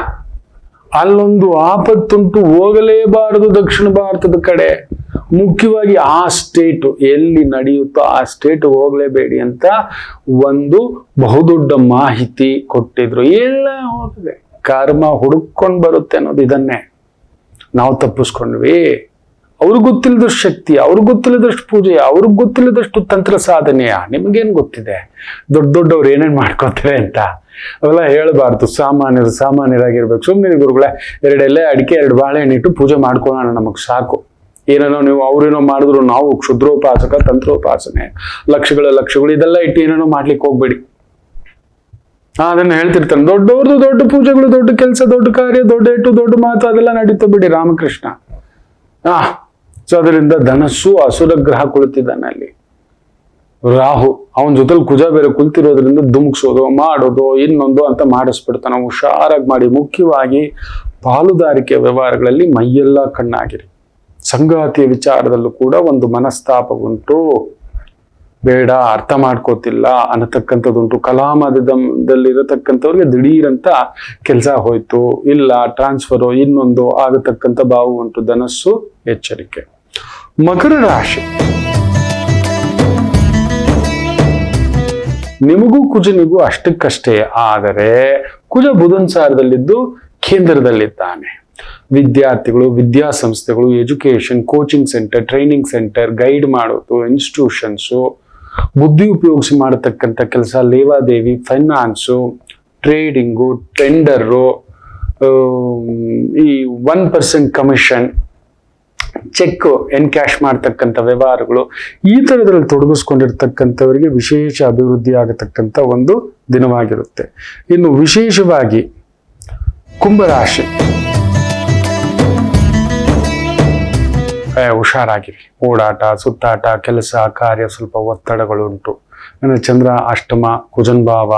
ಅಲ್ಲೊಂದು ಆಪತ್ತುಂಟು, ಹೋಗಲೇಬಾರದು ದಕ್ಷಿಣ ಭಾರತದ ಕಡೆ, ಮುಖ್ಯವಾಗಿ ಆ ಸ್ಟೇಟ್ ಎಲ್ಲಿ ನಡೆಯುತ್ತೋ ಆ ಸ್ಟೇಟ್ ಹೋಗ್ಲೇಬೇಡಿ ಅಂತ ಒಂದು ಬಹುದೊಡ್ಡ ಮಾಹಿತಿ ಕೊಟ್ಟಿದ್ರು. ಎಲ್ಲ ಹೋಗಿದೆ, ಕರ್ಮ ಹುಡುಕೊಂಡು ಬರುತ್ತೆ ಅನ್ನೋದು ಇದನ್ನೇ. ನಾವು ತಪ್ಪಿಸ್ಕೊಂಡ್ವಿ. ಅವ್ರಿಗೆ ಗೊತ್ತಿಲ್ಲದಷ್ಟು ಶಕ್ತಿ, ಅವ್ರಿಗೆ ಗೊತ್ತಿಲ್ಲದಷ್ಟು ಪೂಜೆ, ಅವ್ರಿಗೆ ಗೊತ್ತಿಲ್ಲದಷ್ಟು ತಂತ್ರ ಸಾಧನೆಯ. ನಿಮಗೇನ್ ಗೊತ್ತಿದೆ ದೊಡ್ಡ ದೊಡ್ಡವ್ರು ಏನೇನ್ ಮಾಡ್ಕೋತಾರೆ ಅಂತ? ಅವೆಲ್ಲ ಹೇಳಬಾರ್ದು. ಸಾಮಾನ್ಯರಾಗಿರ್ಬೇಕು. ಸುಮ್ಮನೆ ಗುರುಗಳೇ, 2 ಎಲೆ ಅಡಿಕೆ 2 ಬಾಳೆಹಣ್ಣಿಟ್ಟು ಪೂಜೆ ಮಾಡ್ಕೊಳ್ಳೋಣ, ನಮಗ್ ಸಾಕು. ಏನೇನೋ ನೀವು ಅವ್ರೇನೋ ಮಾಡಿದ್ರು, ನಾವು ಕ್ಷುದ್ರೋಪಾಸಕ, ತಂತ್ರೋಪಾಸನೆ, ಲಕ್ಷಗಳು ಇದೆಲ್ಲ ಇಟ್ಟು ಏನೇನೋ ಮಾಡ್ಲಿಕ್ಕೆ ಹೋಗ್ಬೇಡಿ. ಅದನ್ನ ಹೇಳ್ತಿರ್ತಾನೆ, ದೊಡ್ಡವ್ರದ್ದು ದೊಡ್ಡ ಪೂಜೆಗಳು, ದೊಡ್ಡ ಕೆಲಸ, ದೊಡ್ಡ ಕಾರ್ಯ, ದೊಡ್ಡ ಏಟು, ದೊಡ್ಡ ಮಾತು, ಅದೆಲ್ಲ ನಡೀತಾ ಬಿಡಿ. ರಾಮಕೃಷ್ಣ. ಸೊ ಅದರಿಂದ ಧನಸ್ಸು ಅಸುರ ಗ್ರಹ ಕುಳಿತಿದ್ದಾನೆ ಅಲ್ಲಿ. ರಾಹು ಅವನ ಜೊತೆಲಿ ಕುಜ ಬೇರೆ ಕುಳಿತಿರೋದ್ರಿಂದ ಧುಮುಕ್ಸೋದು, ಮಾಡೋದು, ಇನ್ನೊಂದು ಅಂತ ಮಾಡಿಸ್ಬಿಡ್ತಾನೆ. ಹುಷಾರಾಗಿ ಮಾಡಿ. ಮುಖ್ಯವಾಗಿ ಪಾಲುದಾರಿಕೆ ವ್ಯವಹಾರಗಳಲ್ಲಿ ಮೈಯೆಲ್ಲ ಕಣ್ಣಾಗಿರಿ. ಸಂಗಾತಿಯ ವಿಚಾರದಲ್ಲೂ ಕೂಡ ಒಂದು ಮನಸ್ತಾಪ ಉಂಟು, ಬೇಡ, ಅರ್ಥ ಮಾಡ್ಕೋತಿಲ್ಲ ಅನ್ನತಕ್ಕಂಥದ್ದುಂಟು. ಕಲಾಮದಲ್ಲಿರತಕ್ಕಂಥವ್ರಿಗೆ ದಿಢೀರಂತ ಕೆಲಸ ಹೋಯ್ತು, ಇಲ್ಲ ಟ್ರಾನ್ಸ್ಫರು, ಇನ್ನೊಂದು ಆಗತಕ್ಕಂಥ ಭಾವ ಉಂಟು. ಧನಸ್ಸು ಎಚ್ಚರಿಕೆ. ಮಕರ ರಾಶಿ, ನಿಮಗೂ ಕುಜನಿಗೂ ಅಷ್ಟಕ್ಕಷ್ಟೇ. ಆದರೆ ಕುಜ ಬುಧನ್ ಸಾರದಲ್ಲಿದ್ದು ಕೇಂದ್ರದಲ್ಲಿದ್ದಾನೆ. ವಿದ್ಯಾರ್ಥಿಗಳು, ವಿದ್ಯಾಸಂಸ್ಥೆಗಳು, education, coaching centre, training centre, guide ಮಾಡೋದು, ಇನ್ಸ್ಟಿಟ್ಯೂಷನ್ಸು, ಬುದ್ಧಿ ಉಪಯೋಗಿಸಿ ಮಾಡತಕ್ಕಂಥ ಕೆಲಸ, ಲೇವಾದೇವಿ, ಫೈನಾನ್ಸು, ಟ್ರೇಡಿಂಗು, ಟೆಂಡರು, ಈ 1% ಕಮಿಷನ್, ಚೆಕ್ ಎನ್ಕ್ಯಾಶ್ ಮಾಡ್ತಕ್ಕಂಥ ವ್ಯವಹಾರಗಳು, ಈ ಥರದ್ರಲ್ಲಿ ತೊಡಗಿಸ್ಕೊಂಡಿರ್ತಕ್ಕಂಥವರಿಗೆ ವಿಶೇಷ ಅಭಿವೃದ್ಧಿ ಆಗತಕ್ಕಂಥ ಒಂದು ದಿನವಾಗಿರುತ್ತೆ. ಇನ್ನು ವಿಶೇಷವಾಗಿ ಕುಂಭರಾಶಿ, ಹುಷಾರಾಗಿರಿ. ಓಡಾಟ, ಸುತ್ತಾಟ, ಕೆಲಸ ಕಾರ್ಯ ಸ್ವಲ್ಪ ಒತ್ತಡಗಳುಂಟು. ಚಂದ್ರ ಅಷ್ಟಮ, ಕುಜನ್ ಭಾವ,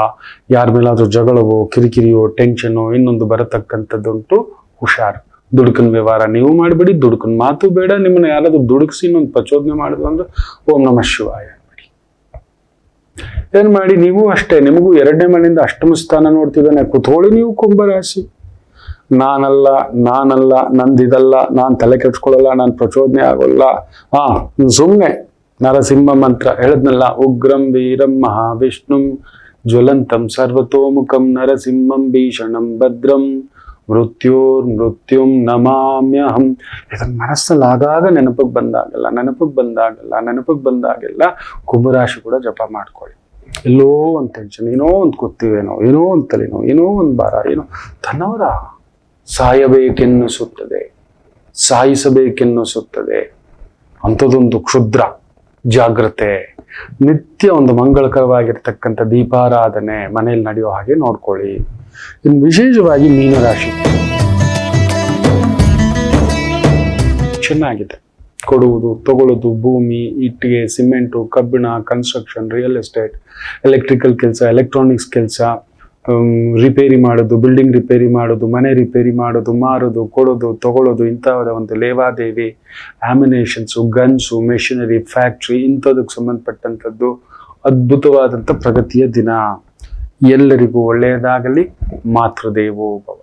ಯಾರ ಮೇಲಾದ್ರೂ ಜಗಳವೋ, ಕಿರಿಕಿರಿಯೋ, ಟೆನ್ಷನ್ನು, ಇನ್ನೊಂದು ಬರತಕ್ಕಂಥದ್ದುಂಟು. ಹುಷಾರು. ದುಡುಕನ್ ವ್ಯವಹಾರ ನೀವು ಮಾಡಬೇಡಿ, ದುಡುಕನ್ ಮಾತು ಬೇಡ. ನಿಮ್ಮನ್ನ ಯಾರಾದ್ರೂ ದುಡುಕಿಸಿ ಇನ್ನೊಂದು ಪ್ರಚೋದನೆ ಮಾಡಿದ್ರು ಅಂದ್ರೆ ಓಂ ನಮಃ ಶಿವಾಯ ಮಾಡಿ. ಏನ್ ಮಾಡಿ, ನೀವು ಅಷ್ಟೇ. ನಿಮಗೂ 2ನೇ ಮನೆಯಿಂದ ಅಷ್ಟಮ ಸ್ಥಾನ ನೋಡ್ತಿದ್ದಾನೆ. ಕುತ್ಕೊಳ್ಳಿ ನೀವು ಕುಂಭರಾಶಿ. ನಾನಲ್ಲ, ನಂದಿದಲ್ಲ, ನಾನ್ ತಲೆ ಕೆಡ್ಸ್ಕೊಳ್ಳಲ್ಲ, ನಾನ್ ಪ್ರಚೋದನೆ ಆಗೋಲ್ಲ. ಸುಮ್ನೆ ನರಸಿಂಹ ಮಂತ್ರ ಹೇಳದ್ನಲ್ಲ, ಉಗ್ರಂ ವೀರಂ ಮಹಾವಿಷ್ಣುಂ ಜ್ವಲಂತಂ ಸರ್ವತೋಮುಖಂ ನರಸಿಂಹಂ ಭೀಷಣಂ ಭದ್ರಂ ಮೃತ್ಯುಂ ನಮಾಮ್ಯಹಂ. ಇದನ್ನ ಮನಸ್ಸಲ್ಲಿ ಆಗಾಗ ನೆನಪಿಗೆ ಬಂದಾಗೆಲ್ಲ ಕುಂಭರಾಶಿ ಕೂಡ ಜಪ ಮಾಡ್ಕೊಳ್ಳಿ. ಎಲ್ಲೋ ಒಂದು ಟೆನ್ಷನ್, ಏನೋ ಒಂದು ಗೊತ್ತಿವೇನೋ, ಏನೋ ಒಂದು ತಲೆನೋ, ಏನೋ ಒಂದು ಭಾರ, ಏನೋ ತನ್ನವರ ಸಾಯಿಸಬೇಕೆನ್ನಿಸುತ್ತದೆ. ಅಂಥದ್ದೊಂದು ಕ್ಷುದ್ರ ಜಾಗ್ರತೆ. ನಿತ್ಯ ಒಂದು ಮಂಗಳಕರವಾಗಿರ್ತಕ್ಕಂಥ ದೀಪಾರಾಧನೆ ಮನೆಯಲ್ಲಿ ನಡೆಯೋ ಹಾಗೆ ನೋಡ್ಕೊಳ್ಳಿ. ಇನ್ನು ವಿಶೇಷವಾಗಿ ಮೀನರಾಶಿ ಚೆನ್ನಾಗಿದೆ. ಕೊಡುವುದು, ತಗೊಳ್ಳೋದು, ಭೂಮಿ, ಇಟ್ಟಿಗೆ, ಸಿಮೆಂಟು, ಕಬ್ಬಿಣ, ಕನ್ಸ್ಟ್ರಕ್ಷನ್, ರಿಯಲ್ ಎಸ್ಟೇಟ್, ಎಲೆಕ್ಟ್ರಿಕಲ್ ಕೆಲಸ, ಎಲೆಕ್ಟ್ರಾನಿಕ್ಸ್ ಕೆಲಸ, ರಿಪೇರಿ ಮಾಡೋದು, ಬಿಲ್ಡಿಂಗ್ ರಿಪೇರಿ ಮಾಡೋದು, ಮನೆ ರಿಪೇರಿ ಮಾಡೋದು, ಮಾರೋದು, ಕೊಡೋದು, ತಗೊಳ್ಳೋದು, ಇಂಥವರ ಒಂದು ಲೇವಾದೇವಿ, ಆಮಿನೇಷನ್ಸು, ಗನ್ಸು, ಮೆಷಿನರಿ, ಫ್ಯಾಕ್ಟ್ರಿ, ಇಂಥದಕ್ಕೆ ಸಂಬಂಧಪಟ್ಟಂಥದ್ದು ಅದ್ಭುತವಾದಂಥ ಪ್ರಗತಿಯ ದಿನ. ಎಲ್ಲರಿಗೂ ಒಳ್ಳೆಯದಾಗಲಿ. ಮಾತೃದೇವೋ ಭವ.